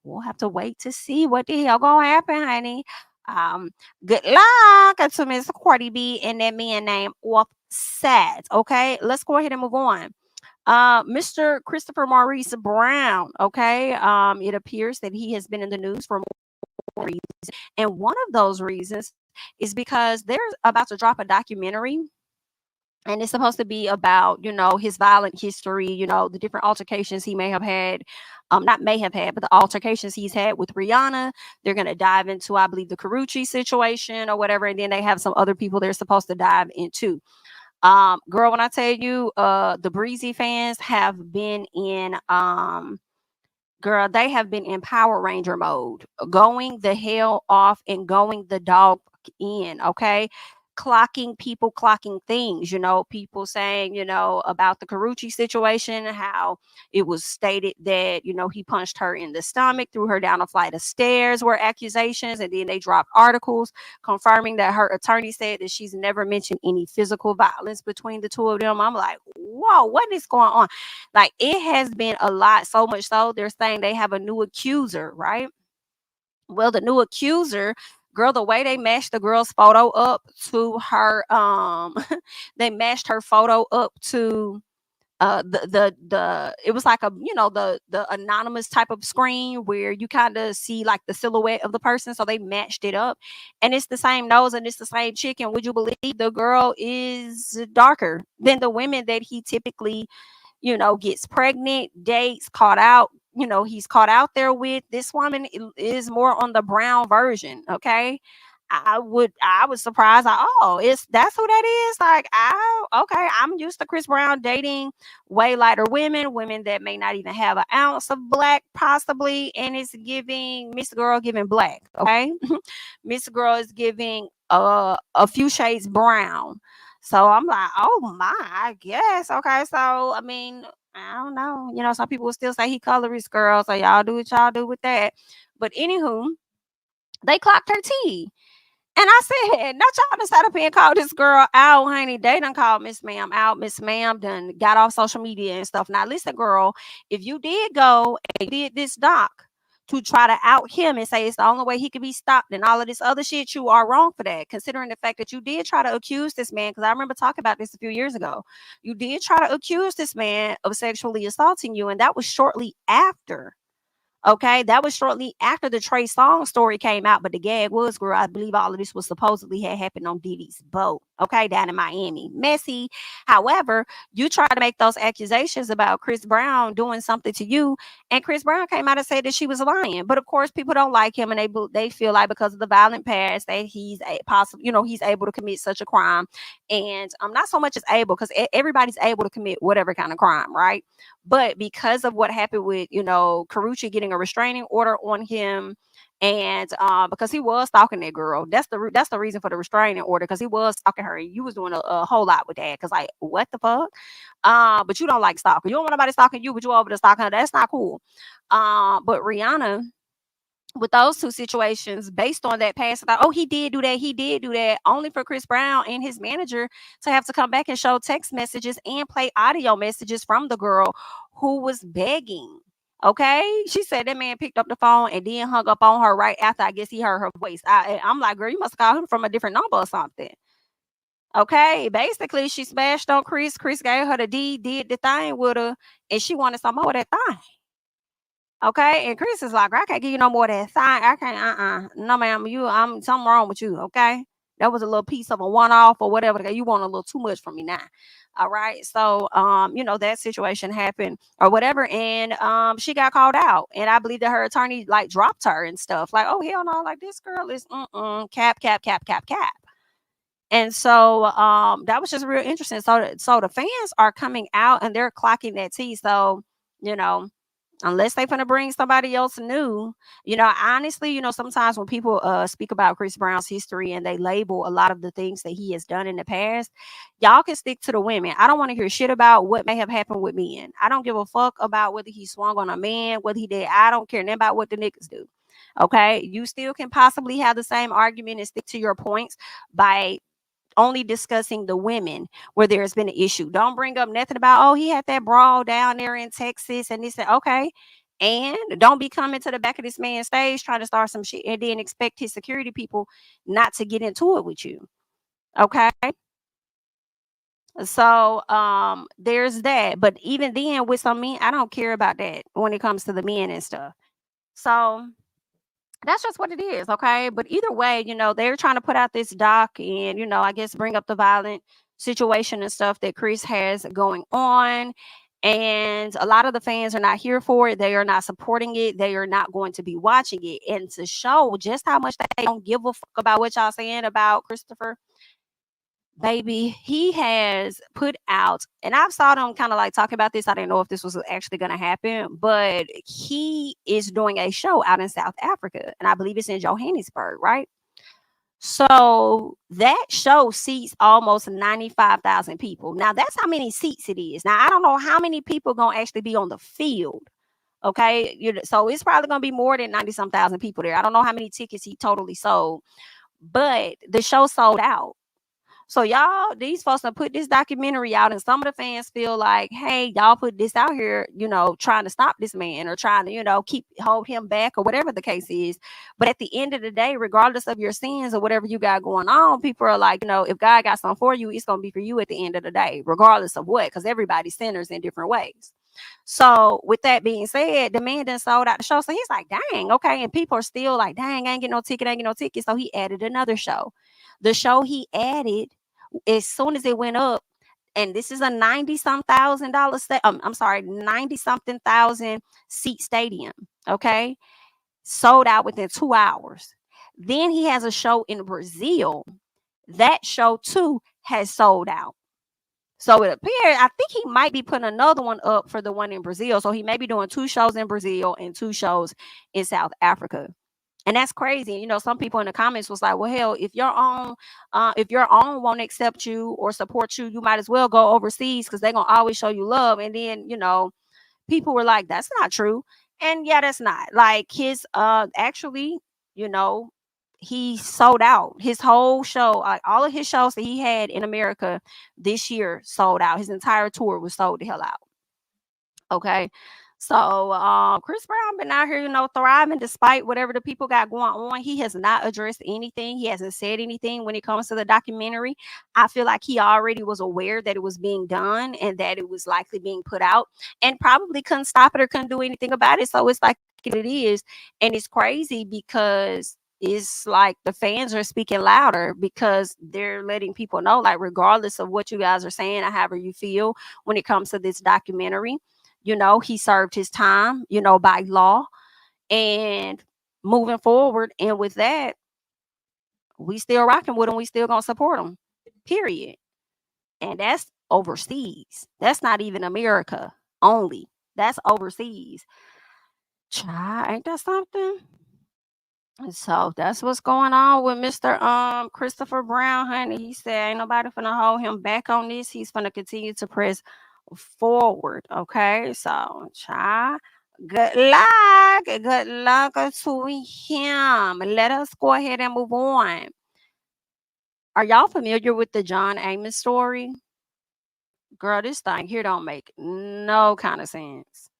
We'll have to wait to see what the hell gonna happen, honey. Um, Good luck to Miss Cardi B and that man named Offset. Okay, let's go ahead and move on. Mr. Christopher Maurice Brown. Okay, it appears that he has been in the news for more reasons, and one of those reasons is because they're about to drop a documentary, and it's supposed to be about his violent history, the different altercations he may have had, not may have had, but the altercations he's had with Rihanna. They're going to dive into, I believe, the Carucci situation or whatever, and then they have some other people they're supposed to dive into. Girl, when I tell you, the Breezy fans have been in girl, they have been in Power Ranger mode, going the hell off and going the dog in, okay? Clocking people, clocking things, people saying, about the Carucci situation, how it was stated that, he punched her in the stomach, threw her down a flight of stairs, were accusations. And then they dropped articles confirming that her attorney said that she's never mentioned any physical violence between the two of them. I'm like, whoa, what is going on? Like, it has been a lot, so much so they're saying they have a new accuser, right? Well, the new accuser, girl, the way they matched the girl's photo up to her, they matched her photo up to the it was like the anonymous type of screen where you kind of see like the silhouette of the person, so they matched it up, and it's the same nose and it's the same chick. And would you believe the girl is darker than the women that he typically gets pregnant, dates, caught out, he's caught out there with? This woman is more on the brown version. Okay. I was surprised. That's who that is. Like, okay, I'm used to Chris Brown dating way lighter women that may not even have an ounce of black, possibly, and it's giving Miss Girl giving black. Okay. Miss Girl is giving a few shades brown. So I'm like, oh my, I guess. Okay. So I mean, I don't know. Some people will still say he colorist, girl. So y'all do what y'all do with that. But anywho, they clocked her tea. And I said, not y'all done sat up here and called this girl out, honey. They done called Miss Ma'am out. Miss Ma'am done got off social media and stuff. Now, listen, girl, if you did go and did this doc to try to out him and say it's the only way he could be stopped and all of this other shit, you are wrong for that, considering the fact that you did try to accuse this man, because I remember talking about this a few years ago. You did try to accuse this man of sexually assaulting you, and that was shortly after. Okay, that was shortly after the Trey Songz story came out. But the gag was, girl, I believe all of this was supposedly had happened on Diddy's boat, okay, down in Miami. Messy. However, you try to make those accusations about Chris Brown doing something to you, and Chris Brown came out and said that she was lying. But of course, people don't like him, and they feel like because of the violent past that he's he's able to commit such a crime. And not so much as able, because everybody's able to commit whatever kind of crime, right? But because of what happened with, Karrueche getting a restraining order on him, and because he was stalking that girl, that's the reason for the restraining order, because he was stalking her, and you was doing a whole lot with that. Because like, what the fuck? But you don't like stalking. You don't want nobody stalking you, but you over to stalking her. That's not cool. But Rihanna, with those two situations, based on that past, oh, he did do that, only for Chris Brown and his manager to have to come back and show text messages and play audio messages from the girl who was begging. Okay, she said that man picked up the phone and then hung up on her right after, I guess, he heard her voice. I'm like, girl, you must have called him from a different number or something. Okay, basically she smashed on Chris. Chris gave her the D, did the thing with her, and she wanted some more of that thing. Okay, and Chris is like, I can't give you no more of that thing. I can't, no, ma'am, I'm something wrong with you. Okay, that was a little piece of a one-off or whatever. You want a little too much from me now. All right, so that situation happened or whatever, and she got called out, and I believe that her attorney like dropped her and stuff. Like, oh hell no, like this girl is cap. And so that was just real interesting. So the fans are coming out and they're clocking that tea. So unless they finna bring somebody else new, honestly, sometimes when people speak about Chris Brown's history and they label a lot of the things that he has done in the past, y'all can stick to the women. I don't want to hear shit about what may have happened with men. I don't give a fuck about whether he swung on a man, whether he did. I don't care nothing about what the niggas do. Okay, you still can possibly have the same argument and stick to your points by only discussing the women where there's been an issue. Don't bring up nothing about, oh, he had that brawl down there in Texas and this, okay. And don't be coming to the back of this man's stage trying to start some shit and then expect his security people not to get into it with you. Okay. So there's that. But even then with some men, I don't care about that when it comes to the men and stuff. So that's just what it is, okay? But either way, they're trying to put out this doc and, I guess bring up the violent situation and stuff that Chris has going on. And a lot of the fans are not here for it. They are not supporting it. They are not going to be watching it. And to show just how much they don't give a fuck about what y'all saying about Christopher, baby, he has put out, and I've saw them kind of like talking about this. I didn't know if this was actually going to happen, but he is doing a show out in South Africa, and I believe it's in Johannesburg, right? So that show seats almost 95,000 people. Now that's how many seats it is. Now I don't know how many people gonna actually be on the field. Okay, so it's probably gonna be more than 90-some thousand people there. I don't know how many tickets he totally sold, but the show sold out. So y'all, these folks have put this documentary out, and some of the fans feel like, hey, y'all put this out here, trying to stop this man or trying to, hold him back or whatever the case is. But at the end of the day, regardless of your sins or whatever you got going on, people are like, if God got something for you, it's going to be for you at the end of the day, regardless of what, because everybody's sinners in different ways. So with that being said, the man done sold out the show. So he's like, dang, okay. And people are still like, dang, I ain't get no ticket. So he added another show. The show he added, as soon as it went up, and this is a $90-something thousand seat stadium, okay? Sold out within 2 hours. Then he has a show in Brazil. That show too has sold out. So it appears, I think he might be putting another one up for the one in Brazil. So he may be doing 2 shows in Brazil and 2 shows in South Africa. And that's crazy. Some people in the comments was like, well, hell, if your own won't accept you or support you, you might as well go overseas because they're going to always show you love. And then, people were like, that's not true. And yeah, that's not. Like his, actually, he sold out his whole show. Like all of his shows that he had in America this year sold out. His entire tour was sold the hell out. Okay. So Chris Brown been out here, thriving despite whatever the people got going on. He has not addressed anything. He hasn't said anything when it comes to the documentary. I feel like he already was aware that it was being done and that it was likely being put out, and probably couldn't stop it or couldn't do anything about it. So it's like it is. And it's crazy because it's like the fans are speaking louder because they're letting people know, like, regardless of what you guys are saying or however you feel when it comes to this documentary, he served his time, by law, and moving forward. And with that, we still rocking with him. We still gonna support him, period. And that's overseas. That's not even America only. That's overseas. Child, ain't that something? And so that's what's going on with Mr. Christopher Brown, honey. He said ain't nobody finna hold him back on this. He's finna continue to press forward. Okay, so child, good luck to him. Let us go ahead and move on. Are y'all familiar with the John Amos story? Girl, this thing here don't make no kind of sense.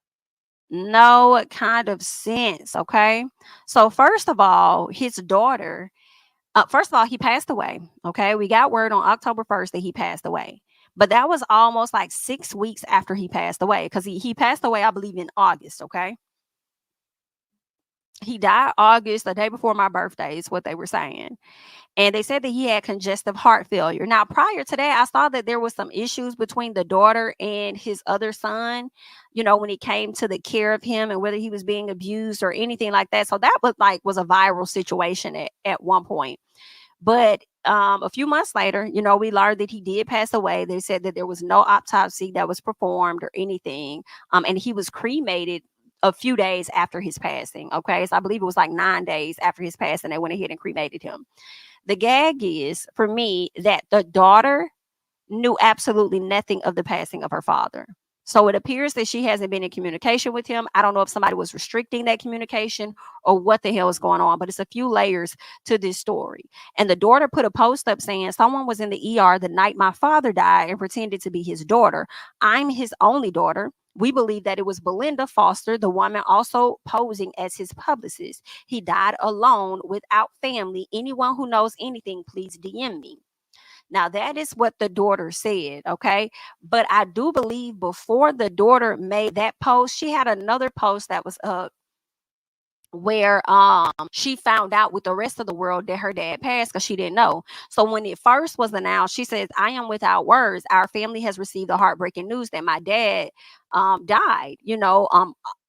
No kind of sense. Okay, so first of all, his daughter, first of all, he passed away. Okay, we got word on October 1st that he passed away. But that was almost like 6 weeks after he passed away, because he passed away, I believe, in August, okay? He died August, the day before my birthday is what they were saying. And they said that he had congestive heart failure. Now, prior to that, I saw that there was some issues between the daughter and his other son, when it came to the care of him and whether he was being abused or anything like that. So that was a viral situation at one point. But a few months later, we learned that he did pass away. They said that there was no autopsy that was performed or anything. And he was cremated a few days after his passing. Okay, so I believe it was like 9 days after his passing, they went ahead and cremated him. The gag is, for me, that the daughter knew absolutely nothing of the passing of her father. So it appears that she hasn't been in communication with him. I don't know if somebody was restricting that communication or what the hell is going on, but it's a few layers to this story. And the daughter put a post up saying, someone was in the ER the night my father died and pretended to be his daughter. I'm his only daughter. We believe that it was Belinda Foster, the woman also posing as his publicist. He died alone without family. Anyone who knows anything, please DM me. Now, that is what the daughter said, okay? But I do believe before the daughter made that post, she had another post that was up where she found out with the rest of the world that her dad passed because she didn't know. So when it first was announced, she says, I am without words. Our family has received the heartbreaking news that my dad died,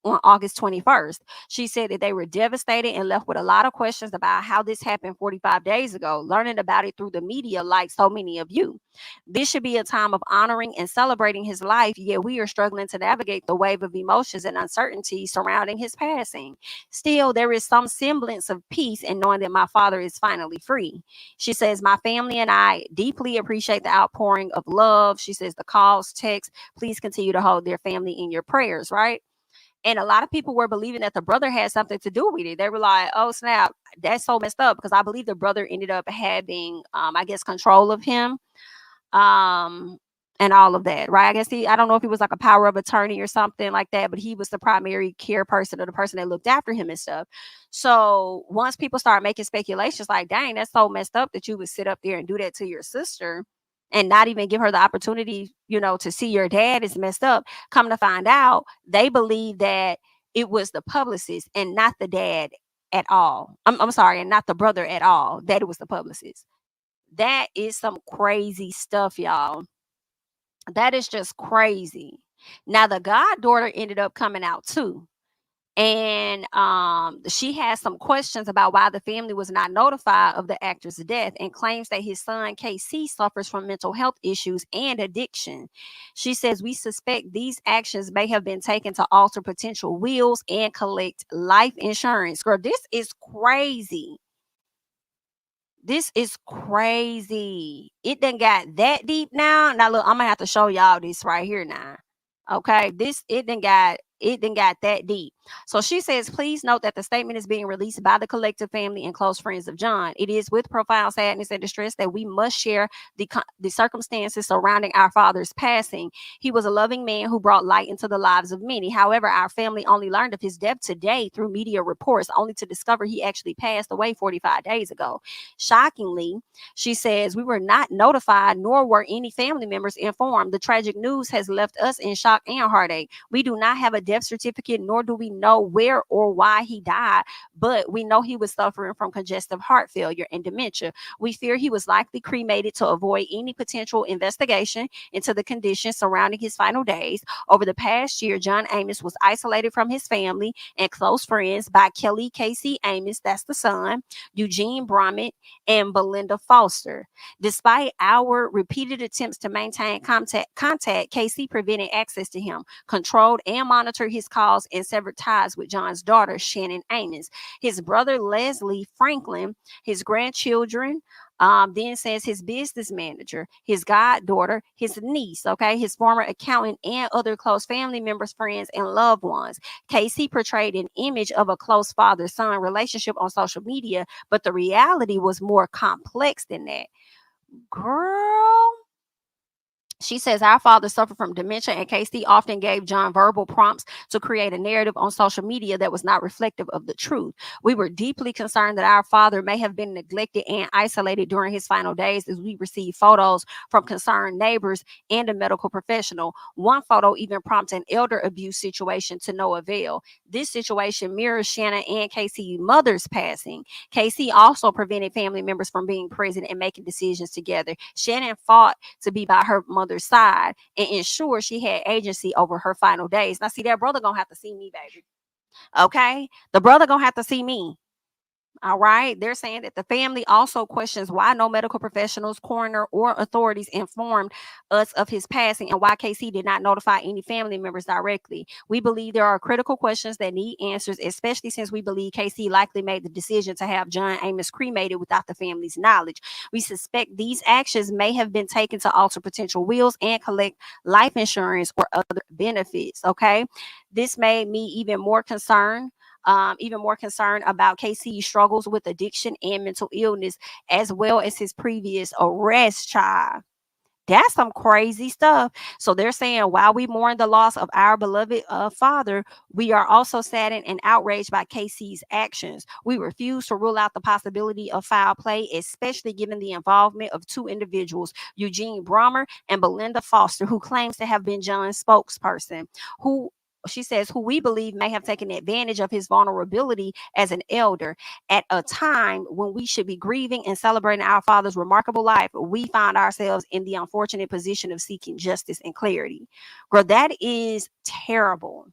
on August 21st. She said that they were devastated and left with a lot of questions about how this happened 45 days ago, learning about it through the media like so many of you. This should be a time of honoring and celebrating his life, yet we are struggling to navigate the wave of emotions and uncertainty surrounding his passing. Still, there is some semblance of peace in knowing that my father is finally free. She says, my family and I deeply appreciate the outpouring of love. She says, the calls, texts, please continue to hold their family in your prayers, right? And a lot of people were believing that the brother had something to do with it. They were like, oh, snap, that's so messed up, because I believe the brother ended up having, I guess, control of him and all of that, right? I guess I don't know if he was like a power of attorney or something like that, but he was the primary care person or the person that looked after him and stuff. So once people start making speculations like, dang, that's so messed up that you would sit up there and do that to your sister and not even give her the opportunity, to see your dad, is messed up. Come to find out, they believe that it was the publicist and not the dad at all. I'm sorry, and not the brother at all, that it was the publicist. That is some crazy stuff, y'all. That is just crazy. Now, the goddaughter ended up coming out too. And she has some questions about why the family was not notified of the actor's death, and claims that his son KC suffers from mental health issues and addiction. She says, we suspect these actions may have been taken to alter potential wills and collect life insurance. Girl, this is crazy. This is crazy. It done got that deep now. Now look, I'm gonna have to show y'all this right here now. Okay, it done got it then got that deep. So she says, please note that the statement is being released by the collective family and close friends of John. It is with profound sadness and distress that we must share the circumstances surrounding our father's passing. He was a loving man who brought light into the lives of many. However, our family only learned of his death today through media reports, only to discover he actually passed away 45 days ago. Shockingly, she says, we were not notified, nor were any family members informed. The tragic news has left us in shock and heartache. We do not have a death certificate, nor do we know where or why he died, but we know he was suffering from congestive heart failure and dementia. We fear he was likely cremated to avoid any potential investigation into the conditions surrounding his final days. Over the past year, John Amos was isolated from his family and close friends by Kelly Casey Amos, that's the son, Eugene Bromett, and Belinda Foster. Despite our repeated attempts to maintain contact, Casey prevented access to him, controlled and monitored his calls, and severed ties with John's daughter, Shannon Amos, his brother, Leslie Franklin, his grandchildren, then says his business manager, his goddaughter, his niece, okay, his former accountant, and other close family members, friends, and loved ones. Casey portrayed an image of a close father-son relationship on social media, but the reality was more complex than that. Girl. She says our father suffered from dementia, and Casey often gave John verbal prompts to create a narrative on social media that was not reflective of the truth. We were deeply concerned that our father may have been neglected and isolated during his final days, as we received photos from concerned neighbors and a medical professional. One photo even prompted an elder abuse situation to no avail. This situation mirrors Shannon and Casey's mother's passing. Casey also prevented family members from being present and making decisions together. Shannon fought to be by her mother's side and ensure she had agency over her final days. Now, see, that brother gonna have to see me, baby. Okay, the brother gonna have to see me. All right. They're saying that the family also questions why no medical professionals, coroner, or authorities informed us of his passing, and why KC did not notify any family members directly. We believe there are critical questions that need answers, especially since we believe KC likely made the decision to have John Amos cremated without the family's knowledge. We suspect these actions may have been taken to alter potential wills and collect life insurance or other benefits. Okay. This made me even more concerned about KC's struggles with addiction and mental illness, as well as his previous arrest, child. That's some crazy stuff. So they're saying, while we mourn the loss of our beloved father, we are also saddened and outraged by KC's actions. We refuse to rule out the possibility of foul play, especially given the involvement of two individuals, Eugene Brommer and Belinda Foster, who claims to have been John's spokesperson, who we believe may have taken advantage of his vulnerability as an elder. At a time when we should be grieving and celebrating our father's remarkable life, we find ourselves in the unfortunate position of seeking justice and clarity. Girl, that is terrible.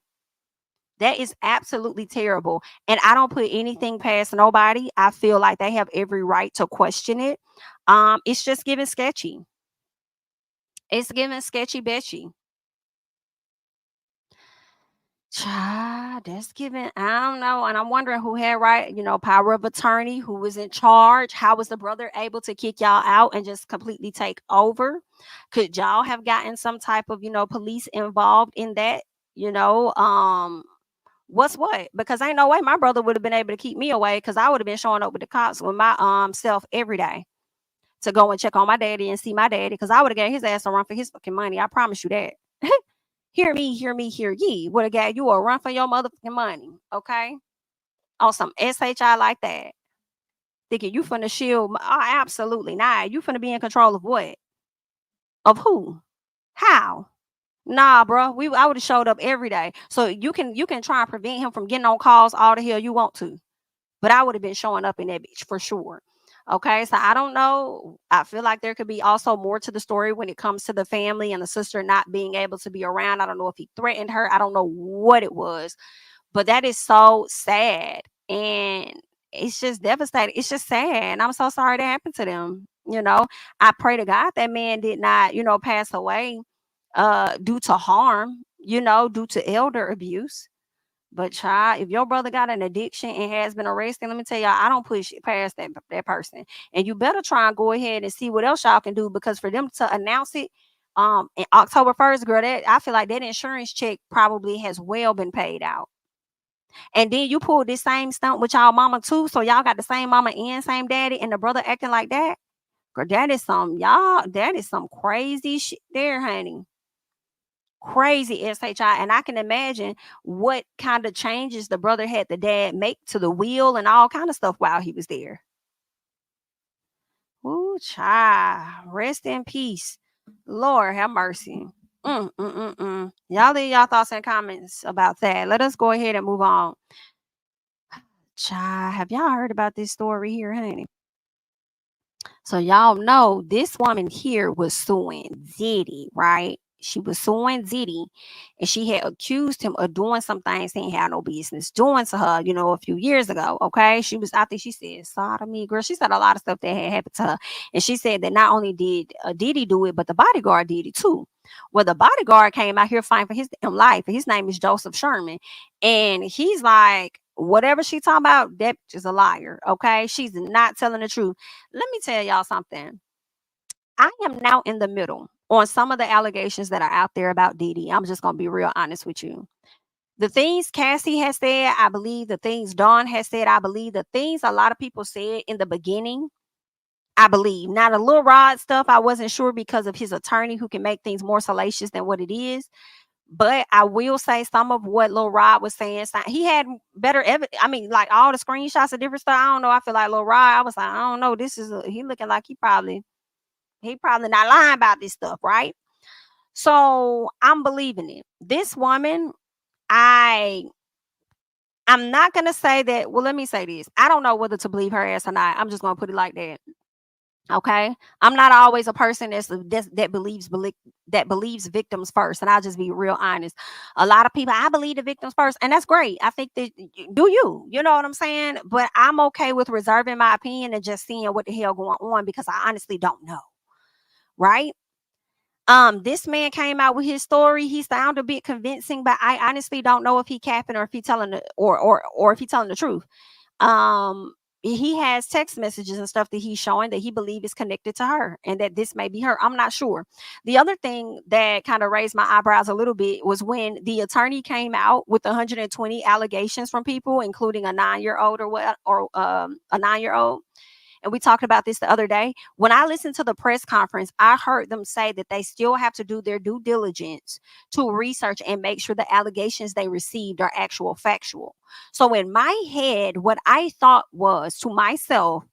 That is absolutely terrible. And I don't put anything past nobody. I feel like they have every right to question it. It's just giving sketchy. It's giving sketchy betchy. Child, that's giving, I don't know. And I'm wondering who had power of attorney, who was in charge. How was the brother able to kick y'all out and just completely take over? Could y'all have gotten some type of, police involved in that? What's what? Because ain't no way my brother would have been able to keep me away, because I would have been showing up with the cops with my self every day to go and check on my daddy and see my daddy, because I would have gave his ass a run for his fucking money. I promise you that. Hear me, hear ye. Would have got you a run for your motherfucking money, okay? On some SHI like that. Thinking you finna shield. Absolutely not. You finna be in control of what? Of who? How? Nah, bro. I would have showed up every day. So you can try and prevent him from getting on calls all the hell you want to. But I would have been showing up in that bitch for sure. Okay, so I don't know. I feel like there could be also more to the story when it comes to the family and the sister not being able to be around. I don't know if he threatened her. I don't know what it was, but that is so sad. And it's just devastating. It's just sad. And I'm so sorry that happened to them. I pray to God that man did not, pass away due to harm, due to elder abuse. But child, if your brother got an addiction and has been arrested, let me tell y'all, I don't push it past that person. And you better try and go ahead and see what else y'all can do, because for them to announce it in October 1st, girl, that I feel like that insurance check probably has well been paid out. And then you pull this same stunt with y'all mama too, so y'all got the same mama and same daddy, and the brother acting like that. Girl, that is some crazy shit there, honey. Crazy SHI. And I can imagine what kind of changes the brother had the dad make to the wheel and all kind of stuff while he was there. Ooh, child. Rest in peace. Lord have mercy. Y'all leave y'all thoughts and comments about that. Let us go ahead and move on. Child, have y'all heard about this story here, honey? So y'all know this woman here was suing Diddy, right? She was suing Diddy, and she had accused him of doing some things he ain't had no business doing to her, a few years ago. Okay. I think she said sodomy, girl. She said a lot of stuff that had happened to her. And she said that not only did Diddy do it, but the bodyguard did it too. Well, the bodyguard came out here fighting for his damn life. And his name is Joseph Sherman. And he's like, whatever she talking about, that is a liar. Okay. She's not telling the truth. Let me tell y'all something. I am now in the middle on some of the allegations that are out there about Diddy. I'm just going to be real honest with you. The things Cassie has said, I believe. The things Dawn has said, I believe. The things a lot of people said in the beginning, I believe. Now, the Lil Rod stuff, I wasn't sure because of his attorney who can make things more salacious than what it is. But I will say some of what Lil Rod was saying, he had better evidence. I mean, like all the screenshots of different stuff. I don't know. I feel like Lil Rod, I was like, I don't know. He looking like he probably not lying about this stuff, right? So I'm believing it. This woman, I'm not gonna say that. Well, let me say this. I don't know whether to believe her ass or not. I'm just gonna put it like that. Okay, I'm not always a person that believes victims first, and I'll just be real honest. A lot of people, I believe the victims first, and that's great. I think that you know what I'm saying. But I'm okay with reserving my opinion and just seeing what the hell going on because I honestly don't know. Right? This man came out with his story. He sounded a bit convincing, but I honestly don't know if he capping or if he telling or if he telling the truth. He has text messages and stuff that he's showing that he believes is connected to her and that this may be her. I'm not sure. The other thing that kind of raised my eyebrows a little bit was when the attorney came out with 120 allegations from people, including a 9-year-old or a 9-year-old. And we talked about this the other day. When I listened to the press conference, I heard them say that they still have to do their due diligence to research and make sure the allegations they received are actual factual. So in my head, what I thought was to myself,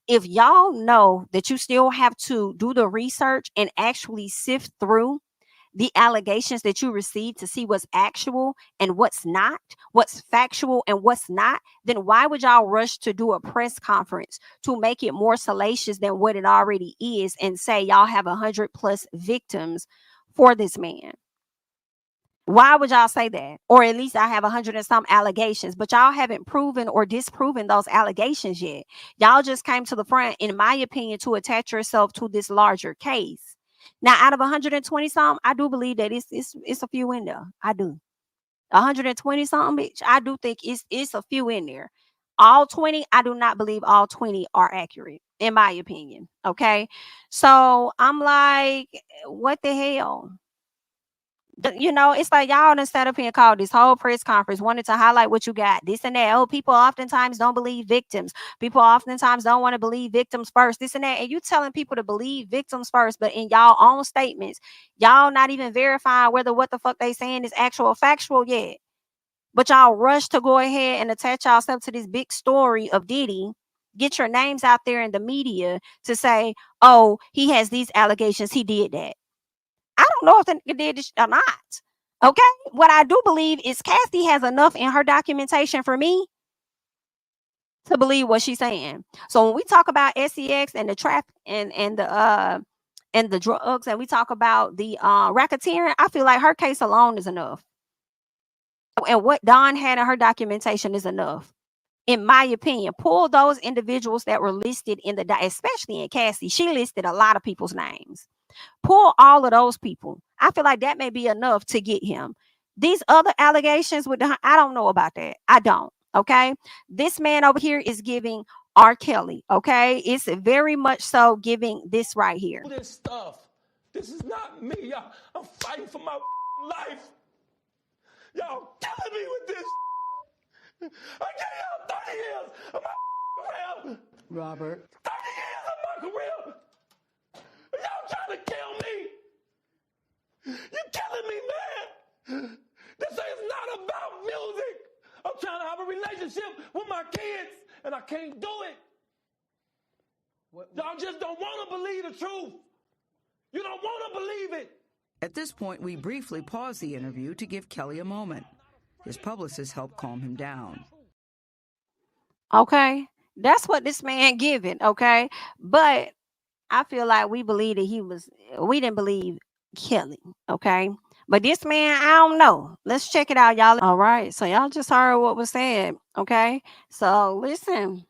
if y'all know that you still have to do the research and actually sift through the allegations that you received to see what's actual and what's not, what's factual and what's not, then why would y'all rush to do a press conference to make it more salacious than what it already is and say y'all have 100+ victims for this man? Why would y'all say that? Or at least I have 100 and some allegations, but y'all haven't proven or disproven those allegations yet. Y'all just came to the front, in my opinion, to attach yourself to this larger case. Now, out of 120 something, I do believe that it's a few in there. I do. 120 something, bitch. I do think it's a few in there. All 20, I do not believe all 20 are accurate, in my opinion. Okay. So I'm like, what the hell? It's like y'all done set up here and called this whole press conference, wanted to highlight what you got, this and that. Oh, people oftentimes don't believe victims. People oftentimes don't want to believe victims first, this and that. And you telling people to believe victims first, but in y'all own statements, y'all not even verifying whether what the fuck they saying is actual factual yet. But y'all rush to go ahead and attach yourself to this big story of Diddy, get your names out there in the media to say, oh, he has these allegations, he did that. I don't know if the nigga did this or not. Okay. What I do believe is Cassie has enough in her documentation for me to believe what she's saying. So when we talk about SEX and the traffic and the drugs, and we talk about the racketeering, I feel like her case alone is enough. And what Dawn had in her documentation is enough. In my opinion, pull those individuals that were listed in especially in Cassie, she listed a lot of people's names. Pull all of those people. I feel like that may be enough to get him. These other allegations I don't know about that. I don't. Okay. This man over here is giving R. Kelly. Okay. It's very much so giving this right here. This stuff This is not me, y'all. I'm fighting for my life. Y'all killing me with this. I gave y'all 30 years of my career. Robert. 30 years of my career. Y'all trying to kill me. You killing me, man. This is not about music. I'm trying to have a relationship with my kids, and I can't do it. Y'all just don't want to believe the truth. You don't want to believe it. At this point, we briefly pause the interview to give Kelly a moment. His publicist helped calm him down. Okay, that's what this man giving. Okay, but I feel like we believe that we didn't believe Kelly. Okay, but this man, I don't know. Let's check it out, y'all. All right, so y'all just heard what was said. Okay, so listen,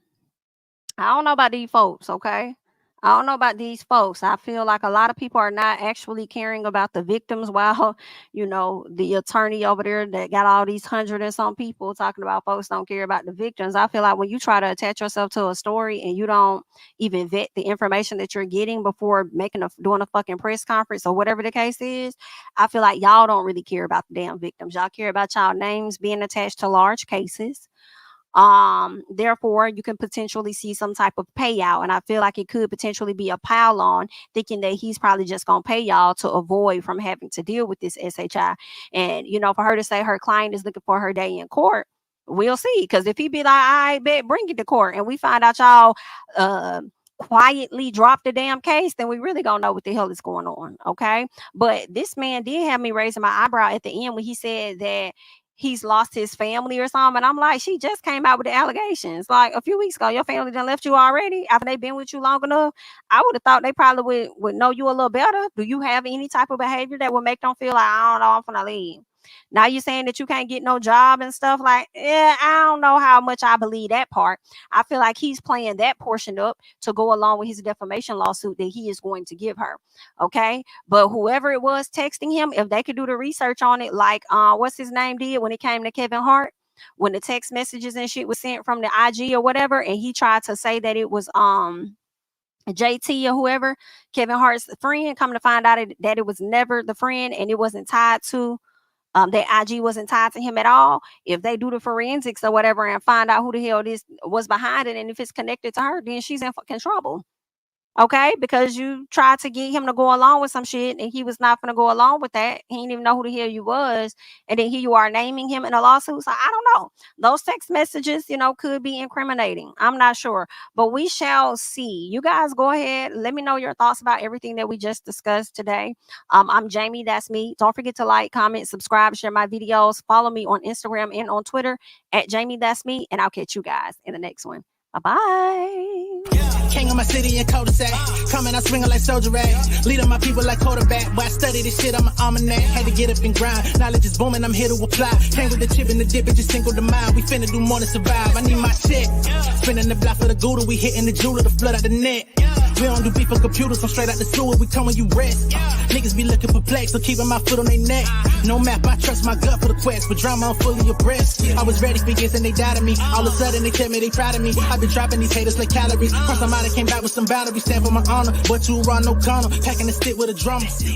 I don't know about these folks. Okay, I don't know about these folks. I feel like a lot of people are not actually caring about the victims, while, you know, the attorney over there that got all these 100 and some people talking about folks don't care about the victims. I feel like when you try to attach yourself to a story and you don't even vet the information that you're getting before doing a fucking press conference or whatever the case is, I feel like y'all don't really care about the damn victims. Y'all care about y'all names being attached to large cases. Therefore you can potentially see some type of payout, and I feel like it could potentially be a pile on, thinking that he's probably just gonna pay y'all to avoid from having to deal with this SHI. And you know, for her to say her client is looking for her day in court, we'll see. Because if he be like, I bet, bring it to court, and we find out y'all quietly drop the damn case, then we really gonna know what the hell is going on. Okay, but this man did have me raising my eyebrow at the end when he said that he's lost his family or something. And I'm like, she just came out with the allegations like a few weeks ago. Your family done left you already after they've been with you long enough. I would have thought they probably would know you a little better. Do you have any type of behavior that would make them feel like, I don't know, I'm gonna leave? Now you're saying that you can't get no job and stuff. Like, yeah, I don't know how much I believe that part. I feel like he's playing that portion up to go along with his defamation lawsuit that he is going to give her. Okay, but whoever it was texting him, if they could do the research on it, like what's his name did when it came to Kevin Hart, when the text messages and shit was sent from the IG or whatever, and he tried to say that it was JT or whoever, Kevin Hart's friend, coming to find out that it was never the friend, and it wasn't tied to that IG wasn't tied to him at all. If they do the forensics or whatever and find out who the hell this was behind it, and if it's connected to her, then she's in fucking trouble. Okay, because you tried to get him to go along with some shit and he was not going to go along with that. He didn't even know who the hell you was, and then here you are naming him in a lawsuit. So I don't know, those text messages, you know, could be incriminating. I'm not sure, but we shall see. You guys go ahead, let me know your thoughts about everything that we just discussed today. I'm Jami, that's me. Don't forget to like, comment, subscribe, share my videos, follow me on Instagram and on Twitter at Jami, that's me, and I'll catch you guys in the next one. Bye-bye. King of my city and cul-de-sac. Coming out swinging like soldier rag. Leading my people like quarterback. But I study this shit, I'm an almanac. Had to get up and grind. Knowledge is booming, I'm here to apply. Came with the chip and the dip, it just single the mind. We finna do more than survive. I need my shit. Spinning the block for the Gouda. We hitting the jeweler, the flood out the net. We don't do beef for computers, I'm straight out the sewer. We come when you rest. Niggas be looking perplexed, so keeping my foot on their neck. No map, I trust my gut for the quest. But drama, I'm fully abreast. I was ready for years and they doubted me. All of a sudden they tell me they proud of me. I've been dropping these haters like calories. Cross them out and came back with some boundaries. Stand for my honor, but you run no corner. Packing the stick with a drummer.